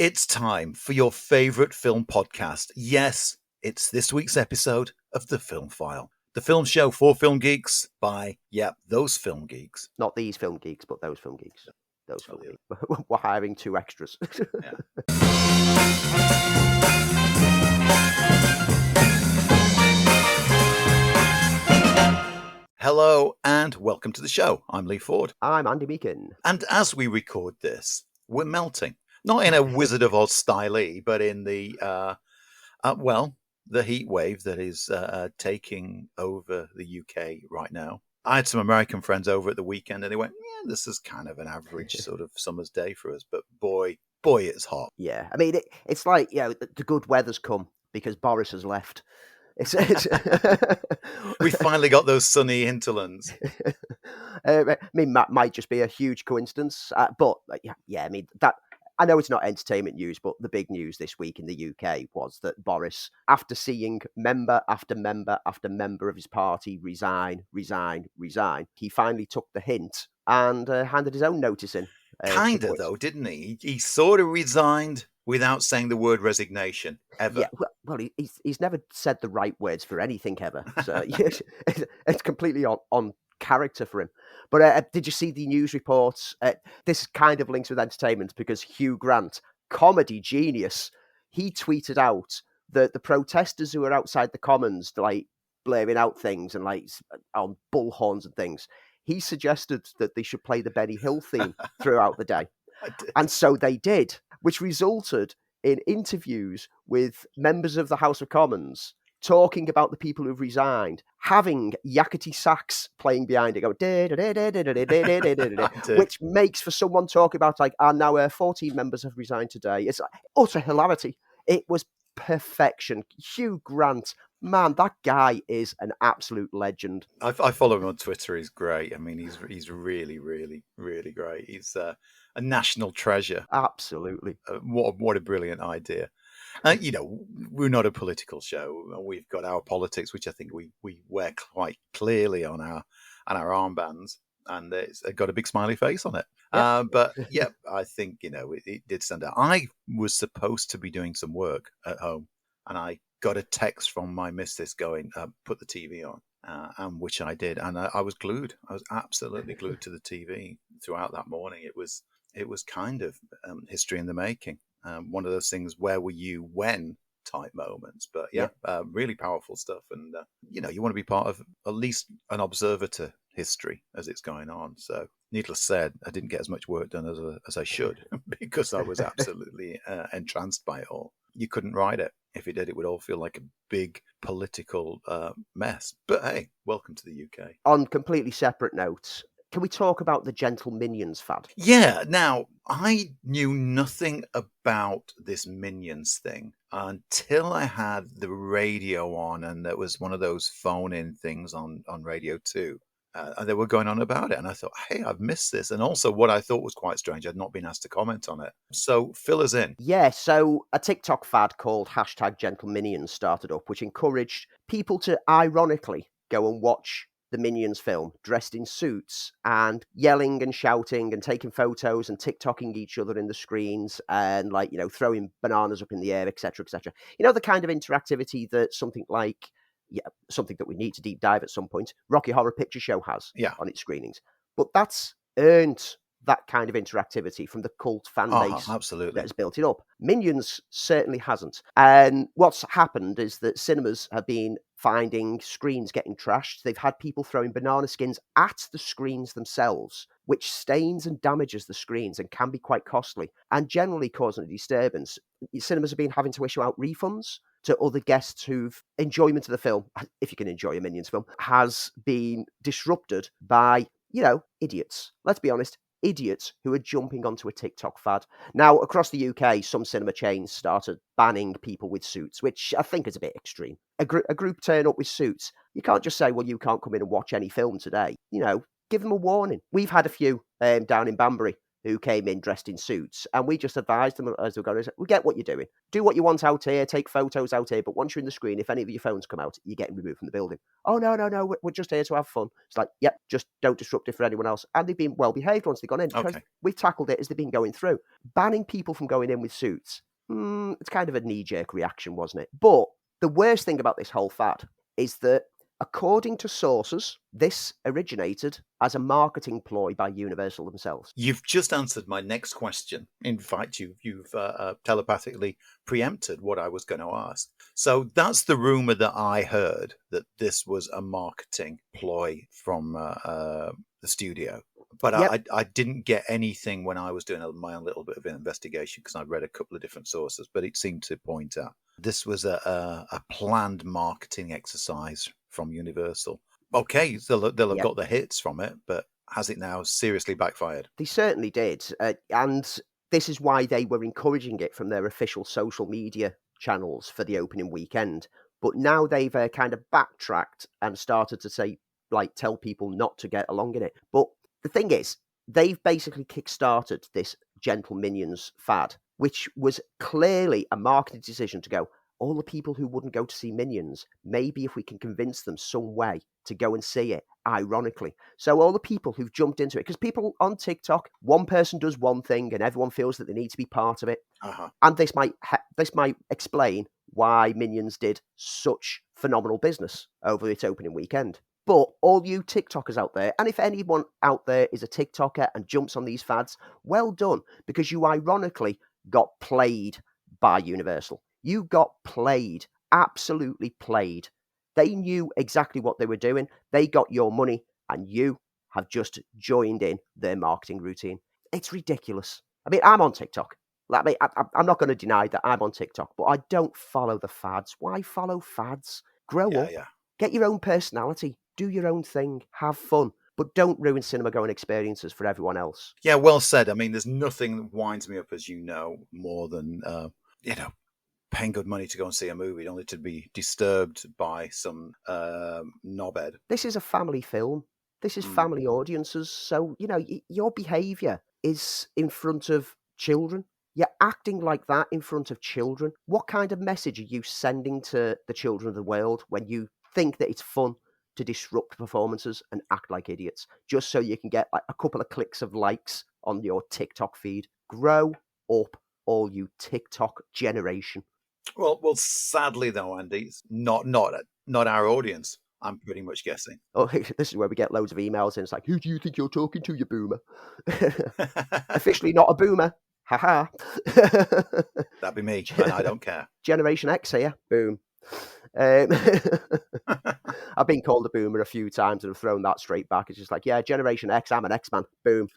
It's time for your favourite film podcast. Yes, it's this week's episode of The Film File. The film show for film geeks by, those film geeks. Not these film geeks, but those film geeks. Those film geeks. We're hiring 2 extras. Yeah. Hello and welcome to the show. I'm Lee Ford. I'm Andy Meakin. And as we record this, we're melting. Not in a Wizard of Oz style, but in the, the heat wave that is taking over the UK right now. I had some American friends over at the weekend and they went, this is kind of an average sort of summer's day for us. But boy, it's hot. Yeah, I mean, it's like, the good weather's come because Boris has left. We finally got those sunny hinterlands. I mean, that might just be a huge coincidence. But I mean, that... I know it's not entertainment news, but the big news this week in the UK was that Boris, after seeing member after member after member of his party resign, he finally took the hint and handed his own notice in. Kind of, though, didn't he? He sort of resigned without saying the word resignation, ever. Yeah, well, he's never said the right words for anything ever. So it's completely on character for him. But did you see the news reports? This kind of links with entertainment because Hugh Grant, comedy genius, he tweeted out that the protesters who were outside the Commons, like blaring out things and like on bullhorns and things, he suggested that they should play the Benny Hill theme throughout the day. And so they did, which resulted in interviews with members of the House of Commons talking about the people who've resigned, having yakety sax playing behind it, which makes for someone talking about like, now 14 members have resigned today. It's like utter hilarity. It was perfection. Hugh Grant, man, that guy is an absolute legend. I follow him on Twitter. He's great. I mean, he's really, really, really great. He's a national treasure. Absolutely. What a brilliant idea. We're not a political show. We've got our politics, which I think we wear quite clearly on our armbands, and it's got a big smiley face on it. Yeah. I think it did stand out. I was supposed to be doing some work at home, and I got a text from my missus going, "Put the TV on," and which I did, and I was glued. I was absolutely glued to the TV throughout that morning. It was kind of history in the making. One of those things, where were you when type moments, but really powerful stuff. And, you want to be part of at least an observer to history as it's going on. So needless said, I didn't get as much work done as I should because I was absolutely entranced by it all. You couldn't write it. If you did, it would all feel like a big political mess. But hey, welcome to the UK. On completely separate notes, can we talk about the Gentle Minions fad? Yeah. Now, I knew nothing about this Minions thing until I had the radio on, and there was one of those phone-in things on Radio 2. And they were going on about it, and I thought, hey, I've missed this. And also what I thought was quite strange, I'd not been asked to comment on it. So fill us in. Yeah, so a TikTok fad called #GentleMinions started up, which encouraged people to ironically go and watch the Minions film dressed in suits and yelling and shouting and taking photos and TikToking each other in the screens and throwing bananas up in the air, etc., etc. The kind of interactivity that something that we need to deep dive at some point, Rocky Horror Picture Show has on its screenings. But that's earned that kind of interactivity from the cult fan base absolutely. that has built it up. Minions certainly hasn't. And what's happened is that cinemas have been finding screens getting trashed. They've had people throwing banana skins at the screens themselves, which stains and damages the screens and can be quite costly and generally causing a disturbance. Cinemas have been having to issue out refunds to other guests whose enjoyment of the film, if you can enjoy a Minions film, has been disrupted by, idiots. Let's be honest. Idiots who are jumping onto a TikTok fad. Now, across the UK, some cinema chains started banning people with suits, which I think is a bit extreme. A group turn up with suits. You can't just say, well, you can't come in and watch any film today. Give them a warning. We've had a few down in Banbury who came in dressed in suits, and we just advised them as we go, we get what you're doing. Do what you want out here, take photos out here, but once you're in the screen, if any of your phones come out, you're getting removed from the building. Oh, no, we're just here to have fun. It's like, yep, just don't disrupt it for anyone else. And they've been well behaved once they've gone in, because we've tackled it as they've been going through. Banning people from going in with suits, it's kind of a knee-jerk reaction, wasn't it? But the worst thing about this whole fad is that, according to sources, this originated as a marketing ploy by Universal themselves. You've just answered my next question. In fact, you've telepathically preempted what I was going to ask. So that's the rumor that I heard, that this was a marketing ploy from the studio. But yep. I didn't get anything when I was doing my own little bit of an investigation, because I read a couple of different sources, but it seemed to point out this was a planned marketing exercise from Universal. Okay, they'll have got the hits from it, but has it now seriously backfired? They certainly did. And this is why they were encouraging it from their official social media channels for the opening weekend. But now they've kind of backtracked and started to say, like, tell people not to get along in it. But the thing is, they've basically kickstarted this Gentle Minions fad, which was clearly a marketing decision to go, all the people who wouldn't go to see Minions, maybe if we can convince them some way to go and see it, ironically. So all the people who've jumped into it, because people on TikTok, one person does one thing and everyone feels that they need to be part of it. And this might explain why Minions did such phenomenal business over its opening weekend. But all you TikTokers out there, and if anyone out there is a TikToker and jumps on these fads, well done, because you ironically got played by Universal. You got played, absolutely played. They knew exactly what they were doing. They got your money, and you have just joined in their marketing routine. It's ridiculous. I mean, I'm on TikTok. I'm not going to deny that I'm on TikTok, but I don't follow the fads. Why follow fads? Grow up. Yeah. Get your own personality. Do your own thing. Have fun. But don't ruin cinema-going experiences for everyone else. Yeah, well said. I mean, there's nothing that winds me up, as you know, more than, paying good money to go and see a movie only to be disturbed by some knobhead. This is a family film. This is family audiences. So, your behaviour is in front of children. You're acting like that in front of children. What kind of message are you sending to the children of the world when you think that it's fun to disrupt performances and act like idiots just so you can get like a couple of clicks of likes on your TikTok feed? Grow up, all you TikTok generation. Well, sadly though, Andy, it's not our audience. I'm pretty much guessing. Oh, this is where we get loads of emails and it's like, who do you think you're talking to, you boomer? Officially not a boomer. Haha. That'd be me, and I don't care. Generation X here. Boom. I've been called a boomer a few times and I've thrown that straight back. It's just like, yeah, Generation X, I'm an X-man. Boom.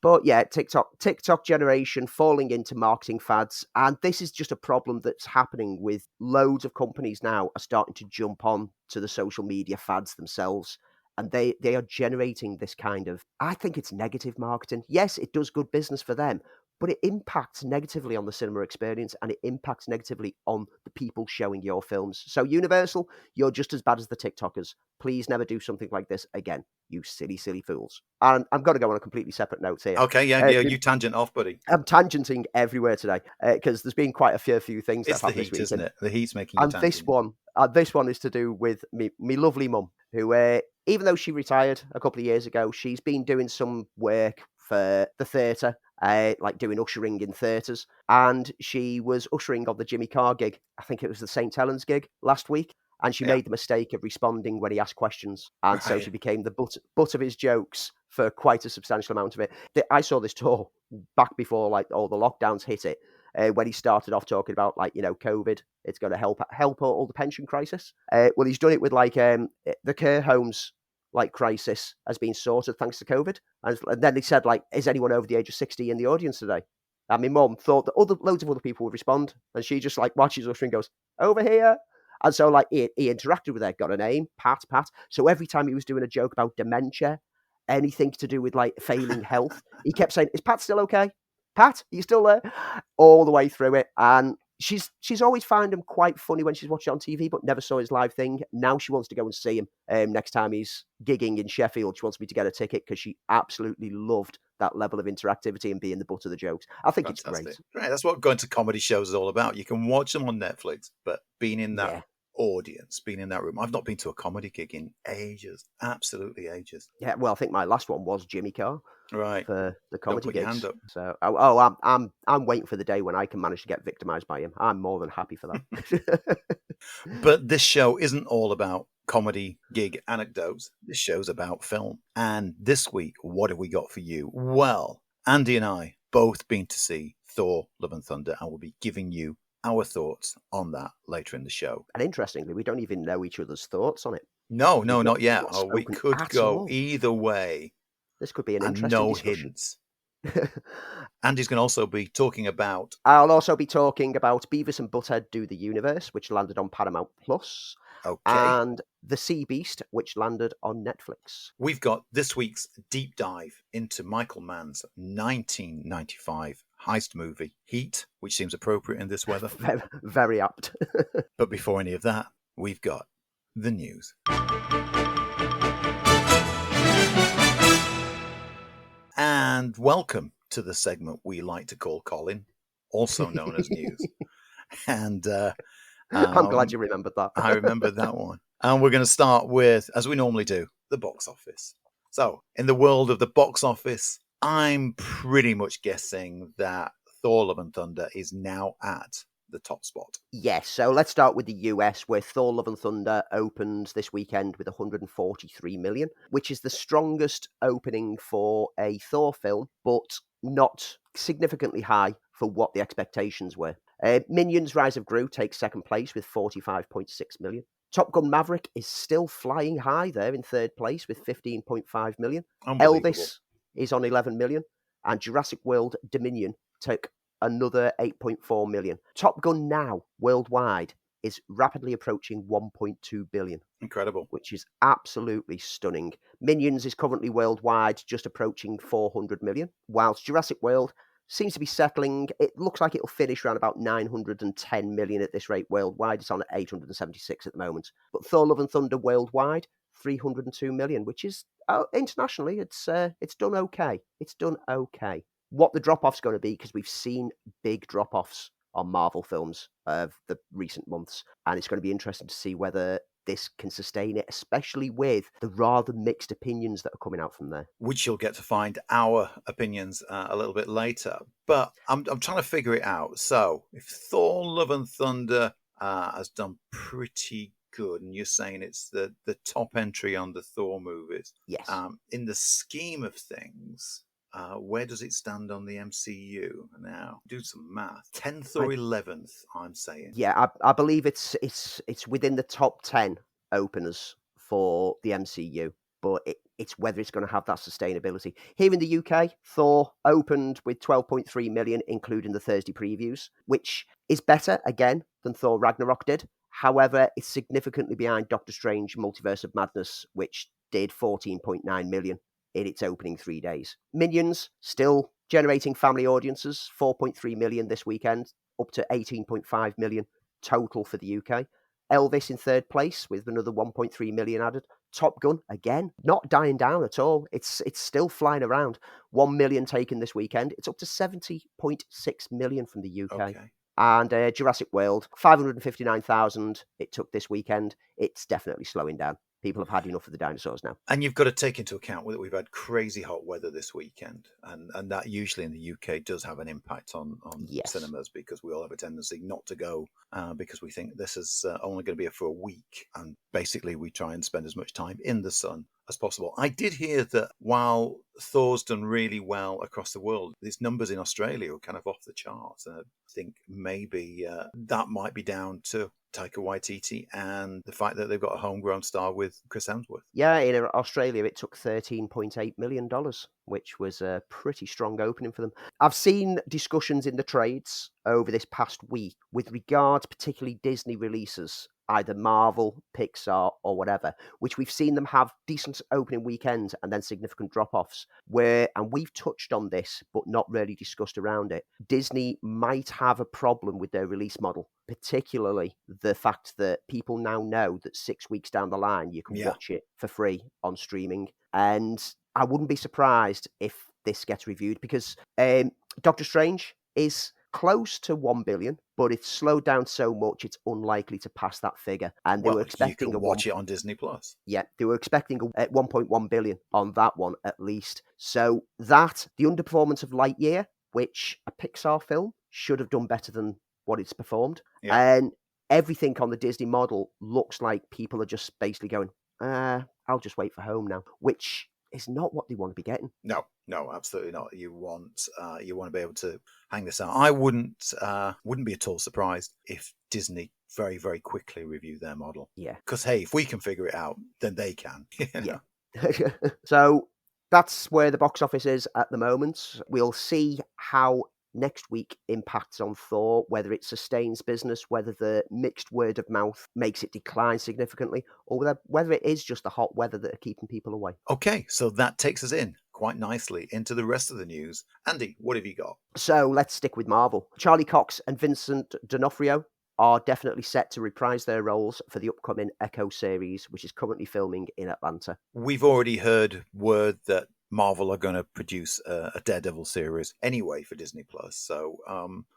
But yeah, TikTok generation falling into marketing fads. And this is just a problem that's happening with loads of companies now are starting to jump on to the social media fads themselves. And they are generating this kind of, I think it's negative marketing. Yes, it does good business for them, but it impacts negatively on the cinema experience and it impacts negatively on the people showing your films. So Universal, you're just as bad as the TikTokers. Please never do something like this again, you silly, silly fools. And I'm going to go on a completely separate note here. Okay, yeah, you tangent off, buddy. I'm tangenting everywhere today because there's been quite a few things that have happened this week. Isn't it? The heat's making you tangent. This one is to do with me lovely mum, who, even though she retired a couple of years ago, she's been doing some work for the theatre, like doing ushering in theatres. And she was ushering on the Jimmy Carr gig. I think it was the St. Helens gig last week. And she made the mistake of responding when he asked questions. And so she became the butt of his jokes for quite a substantial amount of it. I saw this tour back before like all the lockdowns hit it. When he started off talking about like, COVID, it's going to help all the pension crisis. Well, he's done it with like the care homes like crisis has been sorted thanks to COVID. And then he said like, is anyone over the age of 60 in the audience today? And my mum thought that loads of other people would respond. And she just like watches us and goes, over here. And so like he interacted with her, got a name, Pat. So every time he was doing a joke about dementia, anything to do with like failing health, he kept saying, is Pat still okay? Pat, are you still there? All the way through it. And she's always found him quite funny when she's watched it on TV, but never saw his live thing. Now she wants to go and see him next time he's gigging in Sheffield. She wants me to get a ticket because she absolutely loved that level of interactivity and being the butt of the jokes. I think it's Fantastic. great. Right, that's what going to comedy shows is all about. You can watch them on Netflix, but being in that Yeah. audience, being in that room. I've not been to a comedy gig in ages, absolutely ages. Yeah, well, I think my last one was Jimmy Carr Right. for the Don't comedy put your hand gigs. up. So, I'm waiting for the day when I can manage to get victimized by him. I'm more than happy for that. But this show isn't all about comedy gig anecdotes. This show's about film. And this week, what have we got for you? Well, Andy and I both been to see Thor Love and Thunder, and we'll be giving you our thoughts on that later in the show. And interestingly, we don't even know each other's thoughts on it. No, We've no, not yet. not Oh, we spoken could at go all. either way This could be an and interesting no discussion. hints. Andy's going to also be talking about. I'll also be talking about Beavis and Butthead Do the Universe, which landed on Paramount Plus, Okay. and The Sea Beast, which landed on Netflix. We've got this week's deep dive into Michael Mann's 1995 heist movie, Heat, which seems appropriate in this weather. Very, very apt. But before any of that, we've got the news. And welcome to the segment we like to call Colin, also known as News. And I'm glad you remembered that. I remembered that one. And we're going to start with, as we normally do, the box office. So, in the world of the box office, I'm pretty much guessing that Thor Love and Thunder is now at the top spot. Yes, so let's start with the US, where Thor Love and Thunder opened this weekend with 143 million, which is the strongest opening for a Thor film, but not significantly high for what the expectations were. Minions Rise of Gru takes second place with 45.6 million. Top Gun Maverick is still flying high there in third place with 15.5 million. Elvis is on 11 million, and Jurassic World Dominion took another 8.4 million. Top Gun now worldwide is rapidly approaching 1.2 billion. Incredible. Which is absolutely stunning. Minions is currently worldwide just approaching 400 million, whilst Jurassic World seems to be settling. It looks like it'll finish around about 910 million at this rate worldwide. It's on at 876 at the moment. But Thor Love and Thunder worldwide, 302 million, which is internationally, it's done okay. It's done okay. What the drop-off's going to be, because we've seen big drop-offs on Marvel films of the recent months, and it's going to be interesting to see whether this can sustain it, especially with the rather mixed opinions that are coming out from there. Which you'll get to find our opinions a little bit later. But I'm trying to figure it out. So if Thor Love and Thunder has done pretty good, and you're saying it's the top entry on the Thor movies. Yes. In the scheme of things, where does it stand on the MCU now? Do some math. 10th or 11th, I'm saying. Yeah, I believe it's within the top 10 openers for the MCU, but it's whether it's going to have that sustainability. Here in the UK, Thor opened with 12.3 million, including the Thursday previews, which is better, again, than Thor Ragnarok did. However, it's significantly behind Doctor Strange Multiverse of Madness, which did 14.9 million in its opening 3 days. Minions, still generating family audiences, 4.3 million this weekend, up to 18.5 million total for the UK. Elvis in third place with another 1.3 million added. Top Gun, again, not dying down at all. It's still flying around. 1 million taken this weekend. It's up to 70.6 million from the UK. Okay. And Jurassic World, 559,000 it took this weekend. It's definitely slowing down. People have had enough of the dinosaurs now. And you've got to take into account that we've had crazy hot weather this weekend. And that usually in the UK does have an impact on Yes. cinemas, because we all have a tendency not to go because we think this is only going to be for a week. And basically we try and spend as much time in the sun as possible. I did hear that while Thor's done really well across the world, these numbers in Australia are kind of off the charts. And I think maybe that might be down to Taika Waititi and the fact that they've got a homegrown star with Chris Hemsworth. Yeah, in Australia it took $13.8 million, which was a pretty strong opening for them. I've seen discussions in the trades over this past week with regards particularly Disney releases, either Marvel, Pixar, or whatever, which we've seen them have decent opening weekends and then significant drop-offs, and we've touched on this, but not really discussed around it. Disney might have a problem with their release model, particularly the fact that people now know that 6 weeks down the line, you can watch it for free on streaming. And I wouldn't be surprised if this gets reviewed, because Doctor Strange is close to 1 billion, but it's slowed down so much it's unlikely to pass that figure. And they were Well, you expecting can watch it on Disney Plus. yeah, they were expecting a 1.1 billion on that one at least. So that, the underperformance of Lightyear, which a Pixar film should have done better than what it's performed, Yeah. and everything on the Disney model looks like people are just basically going, I'll just wait for home now, which is not what they want to be getting. No, absolutely not. You want to be able to hang this out. I wouldn't be at all surprised if Disney very, very quickly review their model. Yeah. Because hey, if we can figure it out, then they can. Yeah. So that's where the box office is at the moment. We'll see how next week impacts on Thor, whether it sustains business, whether the mixed word of mouth makes it decline significantly, or whether it is just the hot weather that are keeping people away. Okay, so that takes us in quite nicely into the rest of the news. Andy, what have you got? So let's stick with Marvel. Charlie Cox and Vincent D'Onofrio are definitely set to reprise their roles for the upcoming Echo series, which is currently filming in Atlanta. We've already heard word that Marvel are going to produce a Daredevil series anyway for Disney Plus. So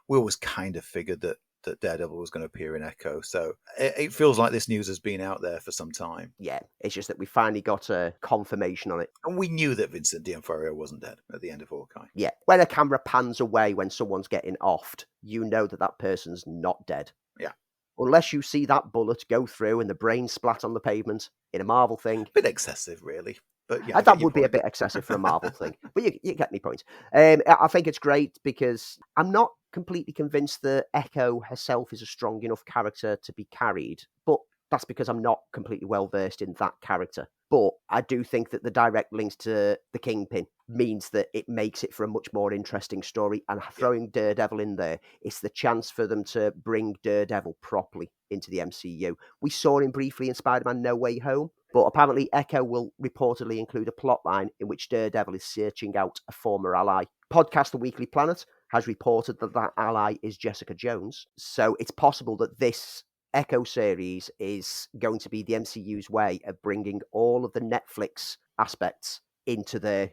we always kind of figured that Daredevil was going to appear in Echo. So it feels like this news has been out there for some time. Yeah, it's just that we finally got a confirmation on it. And we knew that Vincent D'Onofrio wasn't dead at the end of Hawkeye. Yeah, when a camera pans away when someone's getting offed, you know that person's not dead. Yeah. Unless you see that bullet go through and the brain splat on the pavement in a Marvel thing. A bit excessive, really. But yeah, that would be a bit excessive for a Marvel thing. But you get my point. I think it's great because I'm not completely convinced that Echo herself is a strong enough character to be carried. But that's because I'm not completely well versed in that character. But I do think that the direct links to the Kingpin means that it makes it for a much more interesting story. And throwing Daredevil in there, it's the chance for them to bring Daredevil properly into the MCU. We saw him briefly in Spider-Man No Way Home, but apparently Echo will reportedly include a plotline in which Daredevil is searching out a former ally. Podcast The Weekly Planet has reported that ally is Jessica Jones. So it's possible that this Echo series is going to be the MCU's way of bringing all of the Netflix aspects into their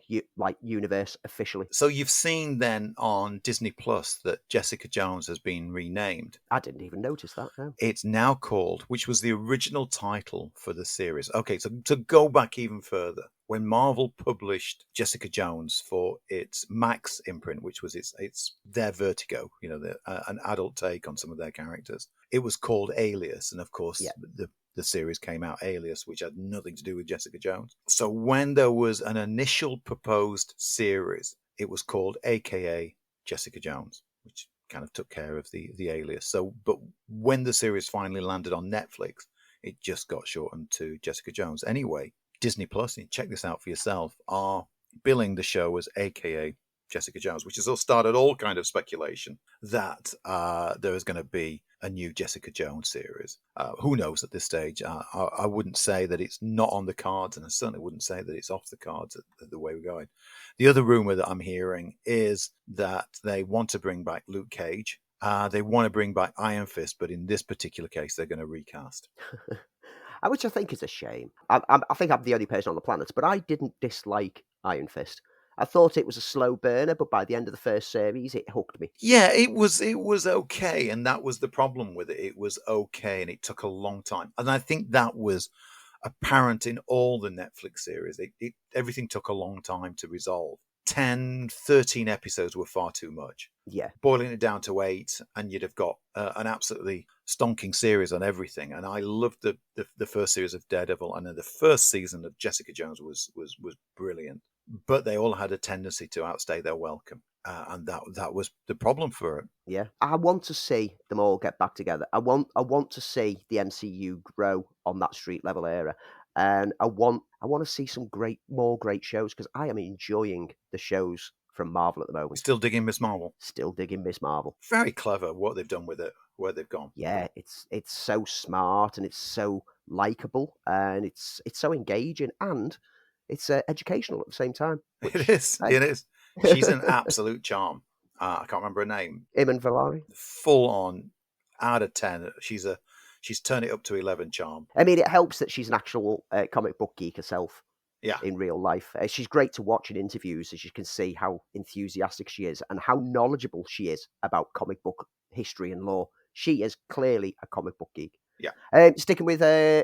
universe officially. So you've seen then on Disney Plus that Jessica Jones has been renamed. I didn't even notice that. No. It's now called, which was the original title for the series. Okay, so to go back even further, when Marvel published Jessica Jones for its Max imprint, which was its their Vertigo, an adult take on some of their characters, it was called Alias, and of course the series came out Alias, which had nothing to do with Jessica Jones. So when there was an initial proposed series, it was called AKA Jessica Jones, which kind of took care of the Alias. So, but when the series finally landed on Netflix, it just got shortened to Jessica Jones. Anyway, Disney Plus, and check this out for yourself, are billing the show as AKA Jessica Jones, which has all started all kind of speculation that there is going to be a new Jessica Jones series. Who knows at this stage? I wouldn't say that it's not on the cards, and I certainly wouldn't say that it's off the cards the way we're going. The other rumor that I'm hearing is that they want to bring back Luke Cage. They want to bring back Iron Fist, but in this particular case, they're going to recast. Which I think is a shame. I think I'm the only person on the planet, but I didn't dislike Iron Fist. I thought it was a slow burner, but by the end of the first series, it hooked me. Yeah, it was okay, and that was the problem with it. It was okay, and it took a long time. And I think that was apparent in all the Netflix series. Everything took a long time to resolve. 10, 13 episodes were far too much. Yeah. Boiling it down to 8, and you'd have got an absolutely stonking series on everything. And I loved the first series of Daredevil, and then the first season of Jessica Jones was brilliant. But they all had a tendency to outstay their welcome. And that was the problem for it. Yeah. I want to see them all get back together. I want to see the MCU grow on that street level era. And I want to see some more great shows, because I am enjoying the shows from Marvel at the moment. Still digging Miss Marvel. Still digging Miss Marvel. Very clever what they've done with it, where they've gone. Yeah, it's so smart, and it's so likable, and it's so engaging, and it's educational at the same time. It is. It is. She's an absolute charm. I can't remember her name. Iman Vellani. Full on, out of 10. She's turned it up to 11 charm. I mean, it helps that she's an actual comic book geek herself. Yeah. in real life. She's great to watch in interviews, as you can see how enthusiastic she is and how knowledgeable she is about comic book history and lore. She is clearly a comic book geek. Yeah. Sticking with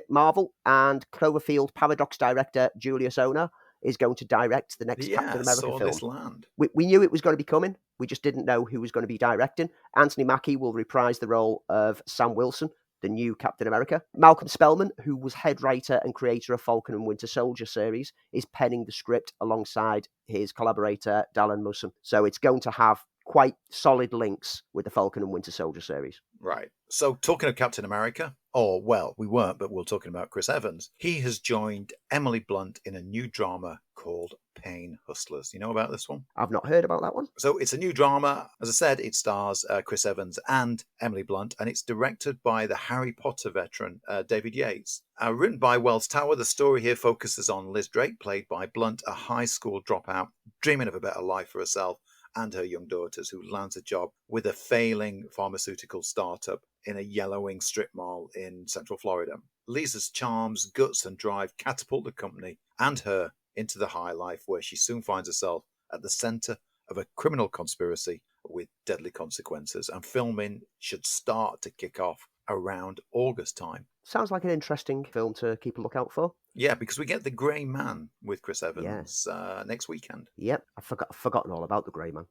Marvel, and Cloverfield Paradox director Julius Onah is going to direct the next Yeah, Captain America saw film. this land. We knew it was going to be coming. We just didn't know who was going to be directing. Anthony Mackie will reprise the role of Sam Wilson, the new Captain America. Malcolm Spellman, who was head writer and creator of Falcon and Winter Soldier series, is penning the script alongside his collaborator, Dallin Musson. So it's going to have quite solid links with the Falcon and Winter Soldier series. Right. So talking of Captain America, or well, we weren't, but we're talking about Chris Evans. He has joined Emily Blunt in a new drama called Pain Hustlers. You know about this one? I've not heard about that one. So it's a new drama. As I said, it stars Chris Evans and Emily Blunt, and it's directed by the Harry Potter veteran David Yates. Written by Wells Tower, the story here focuses on Liz Drake, played by Blunt, a high school dropout, dreaming of a better life for herself and her young daughters, who lands a job with a failing pharmaceutical startup in a yellowing strip mall in Central Florida. Lisa's charms, guts, and drive catapult the company and her into the high life, where she soon finds herself at the center of a criminal conspiracy with deadly consequences. And filming should start to kick off around August time. Sounds like an interesting film to keep a lookout for. Yeah, because we get The Grey Man with Chris Evans next weekend. Yep, I've forgotten all about The Grey Man.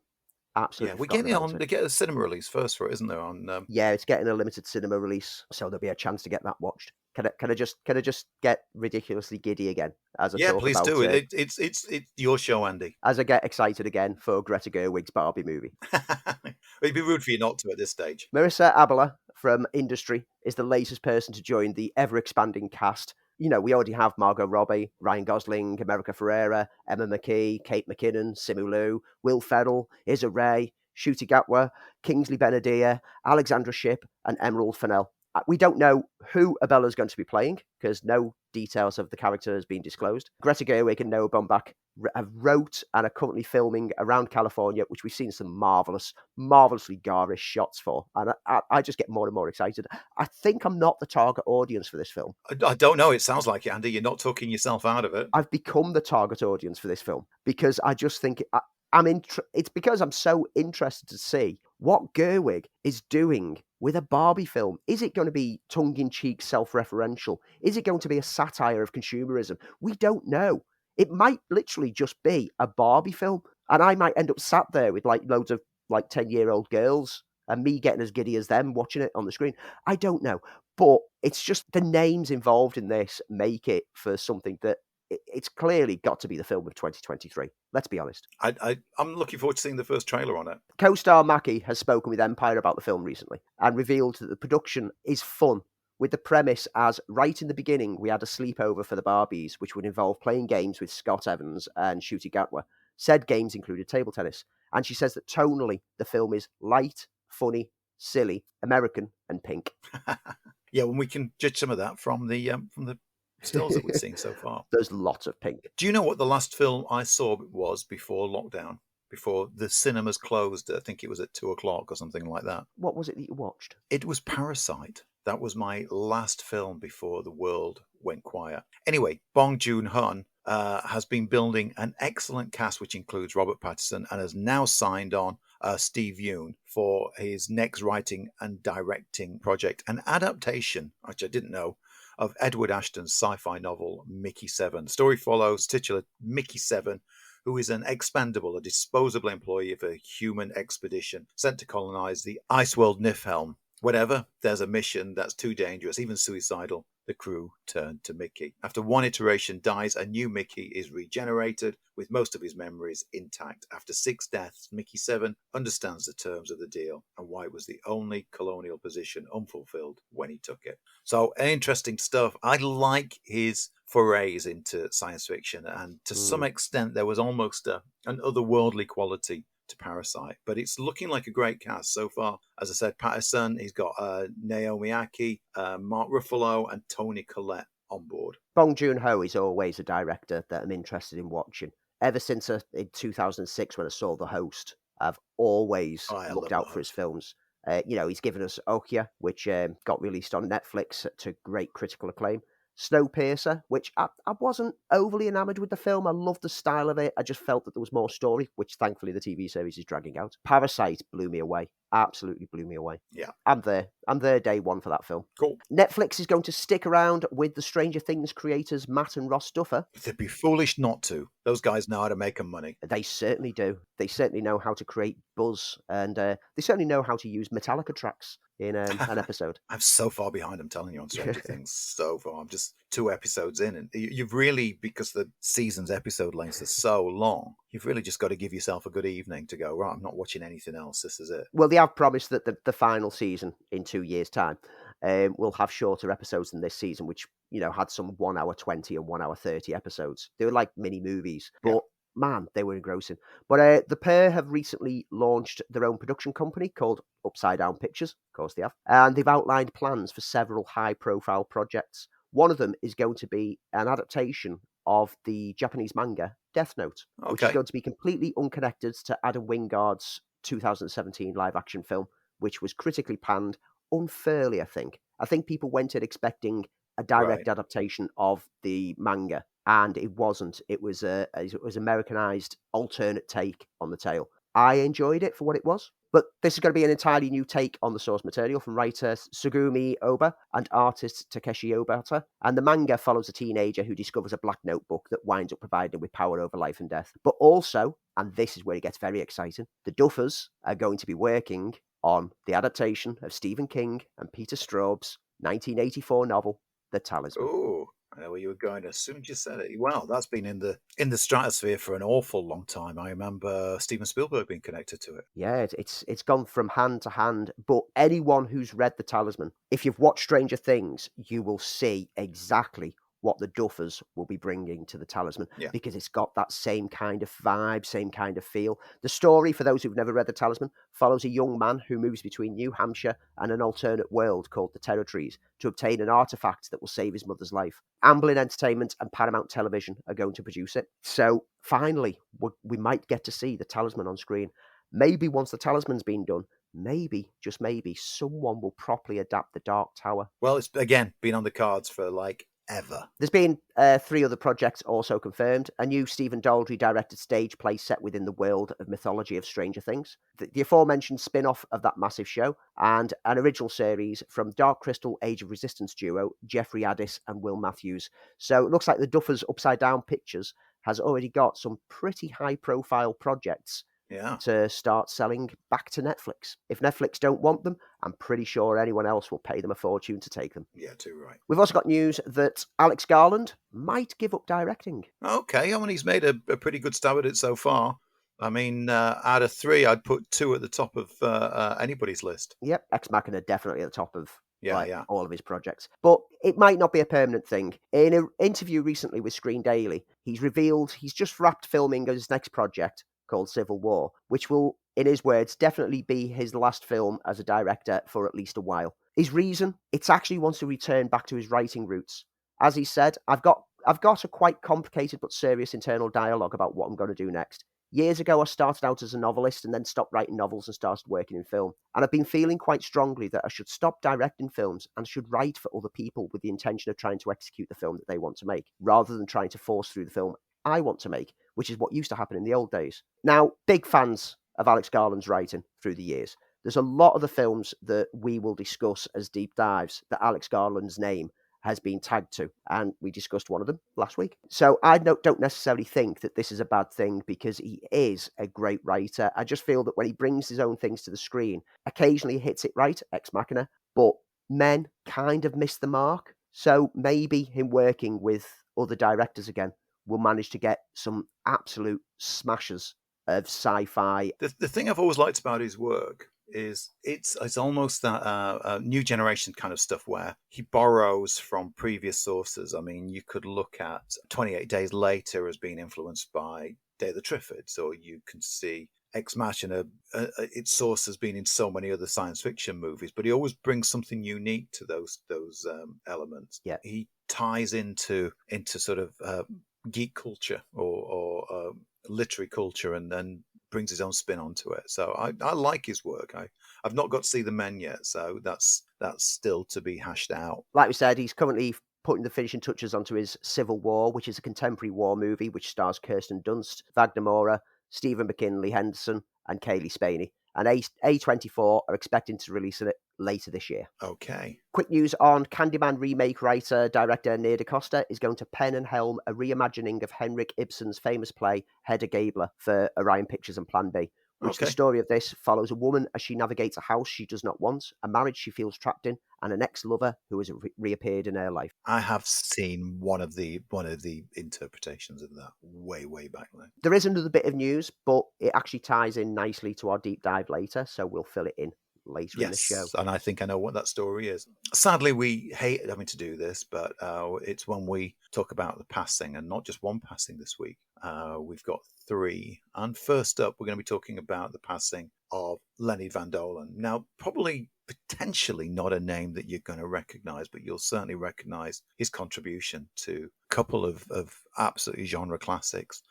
Absolutely. Yeah, we're getting it on. They get a cinema release first for it, isn't there? On Yeah, it's getting a limited cinema release, so there'll be a chance to get that watched. Can I just get ridiculously giddy again as I talk please about do. It's your show, Andy. as I get excited again for Greta Gerwig's Barbie movie. It'd be rude for you not to at this stage. Marissa Abela from Industry is the latest person to join the ever-expanding cast. You know, we already have Margot Robbie, Ryan Gosling, America Ferrera, Emma McKee, Kate McKinnon, Simu Liu, Will Ferrell, Issa Rae, Ncuti Gatwa, Kingsley Benadir, Alexandra Shipp, and Emerald Fennell. We don't know who Abela's going to be playing because no details of the character has been disclosed. Greta Gerwig and Noah Baumbach have wrote and are currently filming around California, which we've seen some marvelously garish shots for. And I just get more and more excited. I think I'm not the target audience for this film. I don't know. It sounds like it, Andy. You're not talking yourself out of it. I've become the target audience for this film because I just think it's because I'm so interested to see what Gerwig is doing with a Barbie film. Is it going to be tongue-in-cheek, self-referential? Is it going to be a satire of consumerism? We don't know. It might literally just be a Barbie film, and I might end up sat there with like loads of like 10-year-old girls and me getting as giddy as them watching it on the screen. I don't know. But it's just the names involved in this make it for something that it's clearly got to be the film of 2023. Let's be honest. I'm looking forward to seeing the first trailer on it. Co-star Mackie has spoken with Empire about the film recently and revealed that the production is fun, with the premise as right in the beginning we had a sleepover for the Barbies, which would involve playing games with Scott Evans and Ncuti Gatwa. Said games included table tennis. And she says that tonally the film is light, funny, silly, American, and pink. Yeah, when we can judge some of that from the stills that we've seen so far. There's lots of pink. Do you know what the last film I saw was before lockdown? Before the cinemas closed? I think it was at 2:00 or something like that. What was it that you watched? It was Parasite. That was my last film before the world went quiet. Anyway, Bong Joon-ho has been building an excellent cast, which includes Robert Pattinson, and has now signed on Steve Yeun for his next writing and directing project, an adaptation, which I didn't know, of Edward Ashton's sci-fi novel Mickey 7. The story follows titular Mickey 7, who is an expendable, a disposable employee of a human expedition sent to colonize the ice world Niflheim. Whenever there's a mission that's too dangerous, even suicidal, the crew turn to Mickey. After one iteration dies, a new Mickey is regenerated with most of his memories intact. After 6 deaths, Mickey 7 understands the terms of the deal and why it was the only colonial position unfulfilled when he took it. So interesting stuff. I like his forays into science fiction, and to some extent there was almost an otherworldly quality to Parasite, but it's looking like a great cast so far. As I said, Patterson, he's got Naomi Aki, Mark Ruffalo, and Toni Collette on board. Bong Joon-ho is always a director that I'm interested in watching. Ever since in 2006 when I saw The Host, I've always looked out for his films. He's given us Okja, which got released on Netflix to great critical acclaim. Snowpiercer, which I wasn't overly enamoured with the film. I loved the style of it. I just felt that there was more story, which thankfully the TV series is dragging out. Parasite blew me away. Absolutely blew me away. Yeah. I'm there. I'm there day one for that film. Cool. Netflix is going to stick around with the Stranger Things creators Matt and Ross Duffer. They'd be foolish not to. Those guys know how to make them money. They certainly do. They certainly know how to create buzz, and they certainly know how to use Metallica tracks in an episode. I'm so far behind, I'm telling you, on Stranger Things. So far. I'm just 2 episodes in. And you've really, because the season's episode lengths are so long, you've really just got to give yourself a good evening to go, right, I'm not watching anything else. This is it. Well, they have promised that the final season in 2 years' time will have shorter episodes than this season, which, had some 1 hour 20 and 1 hour 30 episodes. They were like mini movies, but man, they were engrossing. But the pair have recently launched their own production company called Upside Down Pictures. Of course they have. And they've outlined plans for several high-profile projects. One of them is going to be an adaptation of the Japanese manga Death Note, which is going to be completely unconnected to Adam Wingard's 2017 live-action film, which was critically panned unfairly, I think. I think people went in expecting a direct adaptation of the manga, and it wasn't. It was Americanized alternate take on the tale. I enjoyed it for what it was, but this is going to be an entirely new take on the source material from writer Sugumi Oba and artist Takeshi Obata. And the manga follows a teenager who discovers a black notebook that winds up providing him with power over life and death. But also, and this is where it gets very exciting, the Duffers are going to be working on the adaptation of Stephen King and Peter Straub's 1984 novel, The Talisman. Oh, I know where you were going as soon as you said it. Well, that's been in the stratosphere for an awful long time. I remember Steven Spielberg being connected to it. Yeah, it's gone from hand to hand. But anyone who's read The Talisman, if you've watched Stranger Things, you will see exactly what the Duffers will be bringing to The Talisman, because it's got that same kind of vibe, same kind of feel. The story, for those who've never read The Talisman, follows a young man who moves between New Hampshire and an alternate world called the Territories to obtain an artifact that will save his mother's life. Amblin Entertainment and Paramount Television are going to produce it. So finally, we might get to see The Talisman on screen. Maybe once The Talisman's been done, maybe, just maybe, someone will properly adapt The Dark Tower. Well, it's, again, been on the cards for ever. There's been 3 other projects also confirmed. A new Stephen Daldry directed stage play set within the world of mythology of Stranger Things, the aforementioned spin-off of that massive show, and an original series from Dark Crystal Age of Resistance duo Jeffrey Addis and Will Matthews. So it looks like the Duffers Upside Down Pictures has already got some pretty high-profile projects to start selling back to Netflix. If Netflix don't want them, I'm pretty sure anyone else will pay them a fortune to take them. Yeah, too right. We've also got news that Alex Garland might give up directing. Okay, I mean, he's made a pretty good stab at it so far. I mean, out of 3, I'd put 2 at the top of anybody's list. Yep, Ex Machina definitely at the top of all of his projects. But it might not be a permanent thing. In an interview recently with Screen Daily, he's revealed he's just wrapped filming his next project, called Civil War, which will, in his words, definitely be his last film as a director for at least a while. His reason? It's actually wants to return back to his writing roots. As he said, I've got a quite complicated but serious internal dialogue about what I'm going to do next. Years ago, I started out as a novelist and then stopped writing novels and started working in film. And I've been feeling quite strongly that I should stop directing films and should write for other people with the intention of trying to execute the film that they want to make, rather than trying to force through the film I want to make, which is what used to happen in the old days. Now, big fans of Alex Garland's writing through the years. There's a lot of the films that we will discuss as deep dives that Alex Garland's name has been tagged to, and we discussed one of them last week. So I don't necessarily think that this is a bad thing, because he is a great writer. I just feel that when he brings his own things to the screen, occasionally he hits it right, Ex Machina, but Men kind of missed the mark. So maybe him working with other directors again will manage to get some absolute smashers of sci-fi. The thing I've always liked about his work is it's almost that new generation kind of stuff where he borrows from previous sources. I mean, you could look at 28 Days Later as being influenced by Day of the Triffids, or you can see Ex Machina, its source has been in so many other science fiction movies, but he always brings something unique to those elements. Yeah. He ties into sort of geek culture or literary culture, and then brings his own spin onto it. So I like his work. I've not got to see The Men yet, so that's still to be hashed out. Like we said, he's currently putting the finishing touches onto his Civil War, which is a contemporary war movie which stars Kirsten Dunst, Wagner Moura, Stephen McKinley Henderson, and Kaylee Spaney. And A24 are expecting to release it later this year. Okay. Quick news on Candyman remake writer, director Neil DaCosta is going to pen and helm a reimagining of Henrik Ibsen's famous play Hedda Gabler for Orion Pictures and Plan B. Which the story of this follows a woman as she navigates a house she does not want, a marriage she feels trapped in, and an ex-lover who has reappeared in her life. I have seen one of the interpretations of that way back then. There is another bit of news, but it actually ties in nicely to our deep dive later, so we'll fill it in later in the show. Yes, and I think I know what that story is. Sadly, we hate having to do this, but it's when we talk about the passing, and not just one passing this week. We've got 3. And first up, we're going to be talking about the passing of Lenny Vandolan. Now, probably potentially not a name that you're going to recognize, but you'll certainly recognize his contribution to a couple of absolutely genre classics.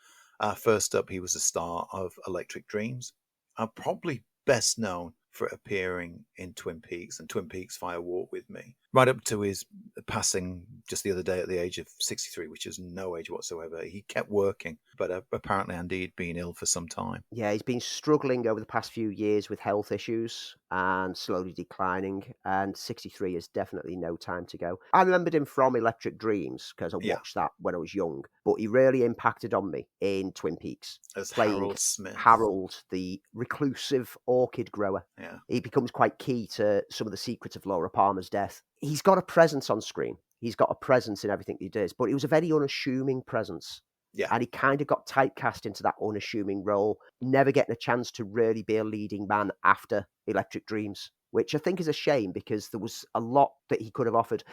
First up, he was the star of Electric Dreams, probably best known for appearing in Twin Peaks and Twin Peaks Fire Walk with Me, right up to his passing just the other day at the age of 63, which is no age whatsoever. He kept working, but apparently Andy had been ill for some time. Yeah, he's been struggling over the past few years with health issues and slowly declining, and 63 is definitely no time to go. I remembered him from Electric Dreams because I watched that when I was young, but he really impacted on me in Twin Peaks. As playing Harold Smith. Harold, the reclusive orchid grower. Yeah. He becomes quite key to some of the secrets of Laura Palmer's death. He's got a presence on screen. He's got a presence in everything he does, but it was a very unassuming presence. Yeah. And he kind of got typecast into that unassuming role, never getting a chance to really be a leading man after Electric Dreams, which I think is a shame because there was a lot that he could have offered.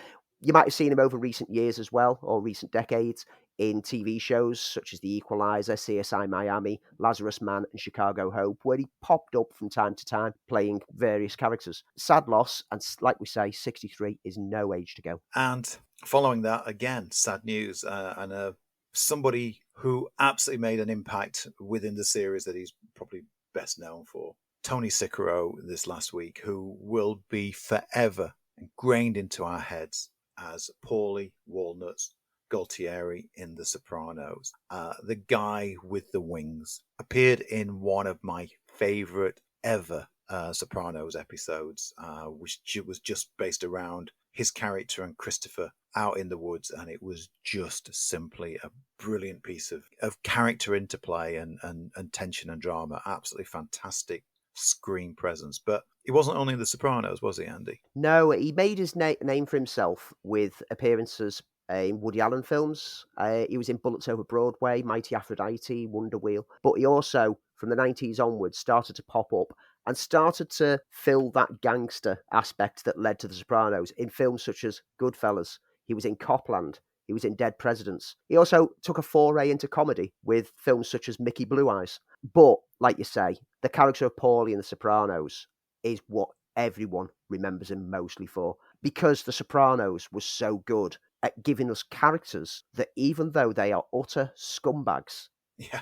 You might have seen him over recent years as well, or recent decades, in TV shows such as The Equalizer, CSI Miami, Lazarus Mann, and Chicago Hope, where he popped up from time to time playing various characters. Sad loss, and like we say, 63 is no age to go. And following that, again, sad news, and somebody who absolutely made an impact within the series that he's probably best known for, Tony Sicaro, this last week, who will be forever ingrained into our heads as Paulie Walnuts Gualtieri in The Sopranos. The guy with the wings appeared in one of my favorite ever Sopranos episodes, which was just based around his character and Christopher out in the woods, and it was just simply a brilliant piece of character interplay and tension and drama. Absolutely fantastic screen presence. But he wasn't only in The Sopranos, was he, Andy? No, he made his name for himself with appearances in Woody Allen films. He was in Bullets Over Broadway, Mighty Aphrodite, Wonder Wheel. But he also, from the 90s onwards, started to pop up and started to fill that gangster aspect that led to The Sopranos in films such as Goodfellas. He was in Copland. He was in Dead Presidents. He also took a foray into comedy with films such as Mickey Blue Eyes. But, like you say, the character of Paulie in The Sopranos is what everyone remembers him mostly for, because The Sopranos was so good at giving us characters that, even though they are utter scumbags,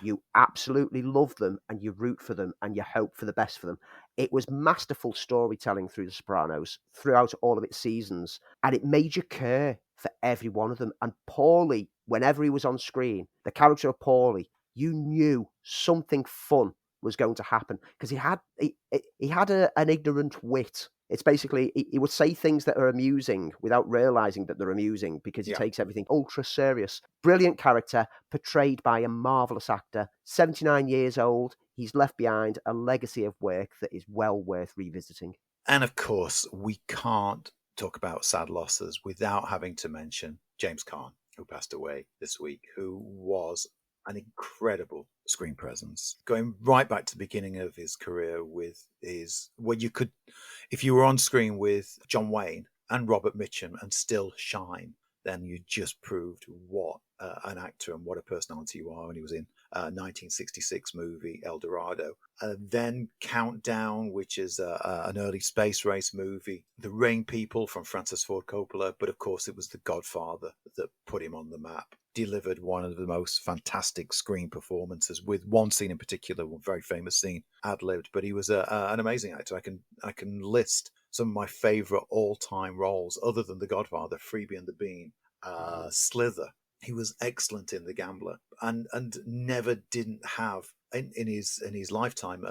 you absolutely love them and you root for them and you hope for the best for them. It was masterful storytelling through The Sopranos throughout all of its seasons, and it made you care for every one of them. And Paulie, whenever he was on screen, the character of Paulie, you knew something fun was going to happen because he had an ignorant wit. It's basically, he would say things that are amusing without realizing that they're amusing because he takes everything ultra serious. Brilliant character, portrayed by a marvelous actor. 79 years old, he's left behind a legacy of work that is well worth revisiting. And of course, we can't talk about sad losses without having to mention James Caan, who passed away this week, who was an incredible screen presence, going right back to the beginning of his career with if you were on screen with John Wayne and Robert Mitchum and still shine, then you just proved what an actor and what a personality you are. And he was in 1966 movie El Dorado. Then Countdown, which is an early space race movie. The Rain People from Francis Ford Coppola. But of course, it was The Godfather that put him on the map. Delivered one of the most fantastic screen performances, with one scene in particular, one very famous scene, ad-libbed. But he was an amazing actor. I can list some of my favorite all-time roles, other than The Godfather, Freebie and the Bean, Slither. He was excellent in The Gambler, and never didn't have in his lifetime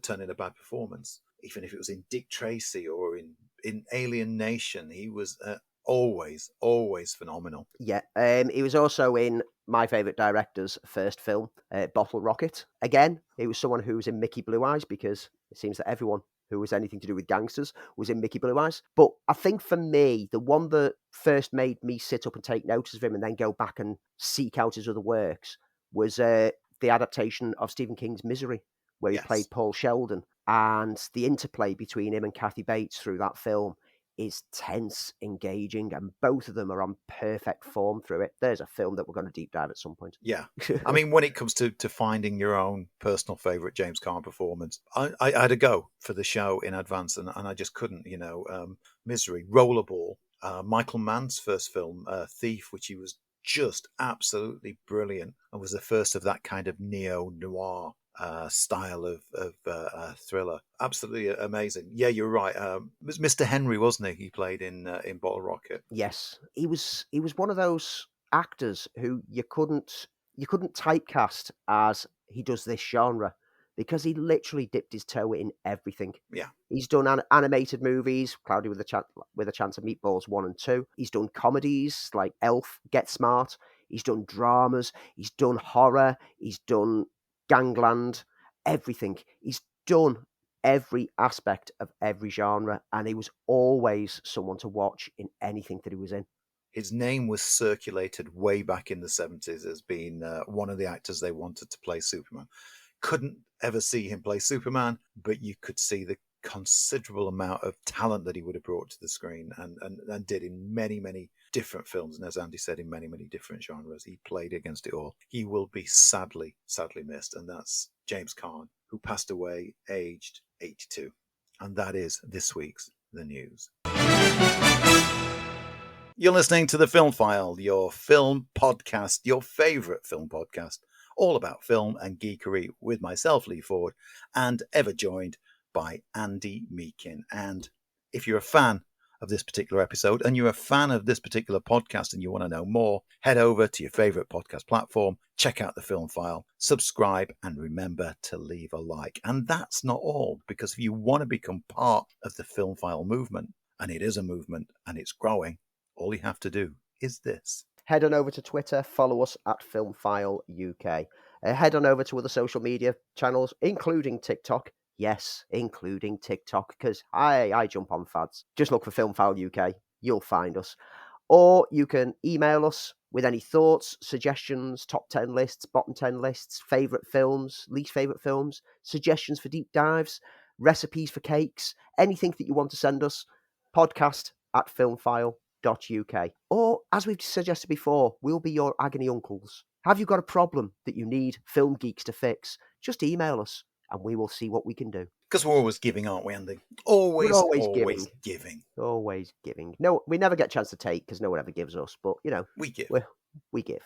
turn in a bad performance. Even if it was in Dick Tracy or in Alien Nation, he was always phenomenal. Yeah, he was also in my favourite director's first film, Bottle Rocket. Again, he was someone who was in Mickey Blue Eyes, because it seems that everyone who was anything to do with gangsters was in Mickey Blue Eyes. But I think for me, the one that first made me sit up and take notice of him and then go back and seek out his other works was the adaptation of Stephen King's Misery, where he played Paul Sheldon. And the interplay between him and Kathy Bates through that film is tense, engaging, and both of them are on perfect form through it. There's a film that we're going to deep dive at some point. Yeah. I mean, when it comes to finding your own personal favourite James Caan performance, I had to go for the show in advance, and I just couldn't, Misery, Rollerball, Michael Mann's first film, Thief, which he was just absolutely brilliant, and was the first of that kind of neo-noir style of thriller. Absolutely amazing. Yeah, you're right. It was Mr. Henry, wasn't he? He played in Bottle Rocket. Yes, he was one of those actors who you couldn't typecast as he does this genre, because he literally dipped his toe in everything. Yeah, he's done animated movies, Cloudy with a Chance of Meatballs 1 and 2. He's done comedies like Elf, Get Smart. He's done dramas. He's done horror. He's done Gangland, everything. He's done every aspect of every genre, and he was always someone to watch in anything that he was in. His name was circulated way back in the 70s as being one of the actors they wanted to play Superman. Couldn't ever see him play Superman, but you could see the considerable amount of talent that he would have brought to the screen, and did in many, many different films. And as Andy said, in many, many different genres. He played against it all. He will be sadly missed. And that's James Caan, who passed away aged 82. And that is this week's The News. You're listening to The Film File, your film podcast, your favourite film podcast, all about film and geekery, with myself, Lee Ford, and ever joined by Andy Meakin. And if you're a fan of this particular episode and you're a fan of this particular podcast and you want to know more, head over to your favourite podcast platform, check out The Film File, subscribe, and remember to leave a like. And that's not all, because if you want to become part of the Film File movement, and it is a movement and it's growing, all you have to do is this. Head on over to Twitter, follow us at Filmfile UK. Head on over to other social media channels, including TikTok. Yes, including TikTok, because I jump on fads. Just look for Filmfile UK, you'll find us. Or you can email us with any thoughts, suggestions, top 10 lists, bottom 10 lists, favourite films, least favourite films, suggestions for deep dives, recipes for cakes, anything that you want to send us, podcast@filmfile.uk. Or, as we've suggested before, we'll be your agony uncles. Have you got a problem that you need film geeks to fix? Just email us, and we will see what we can do. Because we're always giving, aren't we, Andy? Always giving. Always giving. No, we never get a chance to take, because no one ever gives us. But, we give. We give.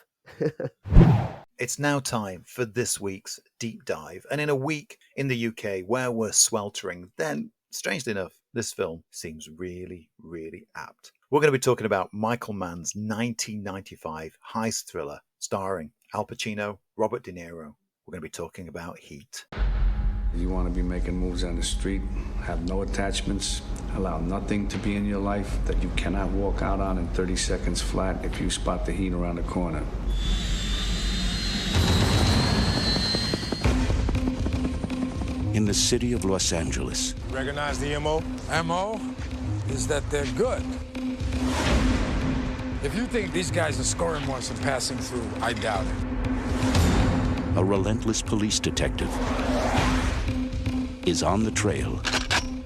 It's now time for this week's deep dive. And in a week in the UK where we're sweltering, then, strangely enough, this film seems really, really apt. We're going to be talking about Michael Mann's 1995 heist thriller starring Al Pacino, Robert De Niro. We're going to be talking about Heat. You want to be making moves on the street, have no attachments, allow nothing to be in your life that you cannot walk out on in 30 seconds flat if you spot the heat around the corner. In the city of Los Angeles. Recognize the MO? MO is that they're good. If you think these guys are scoring once and passing through, I doubt it. A relentless police detective is on the trail.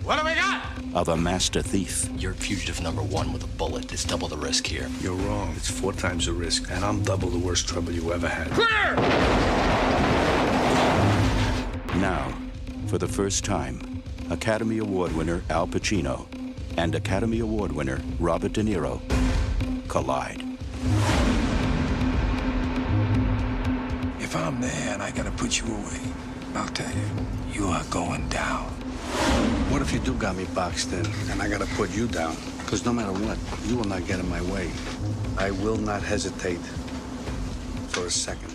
What do we got? Of a master thief. You're fugitive number one with a bullet. It's double the risk here. You're wrong. It's 4 times the risk, and I'm double the worst trouble you ever had. Clear! Now, for the first time, Academy Award winner Al Pacino and Academy Award winner Robert De Niro collide. If I'm there and I gotta put you away, I'll tell you, you are going down. What if you do got me boxed in, and I gotta put you down? Because no matter what, you will not get in my way. I will not hesitate for a second.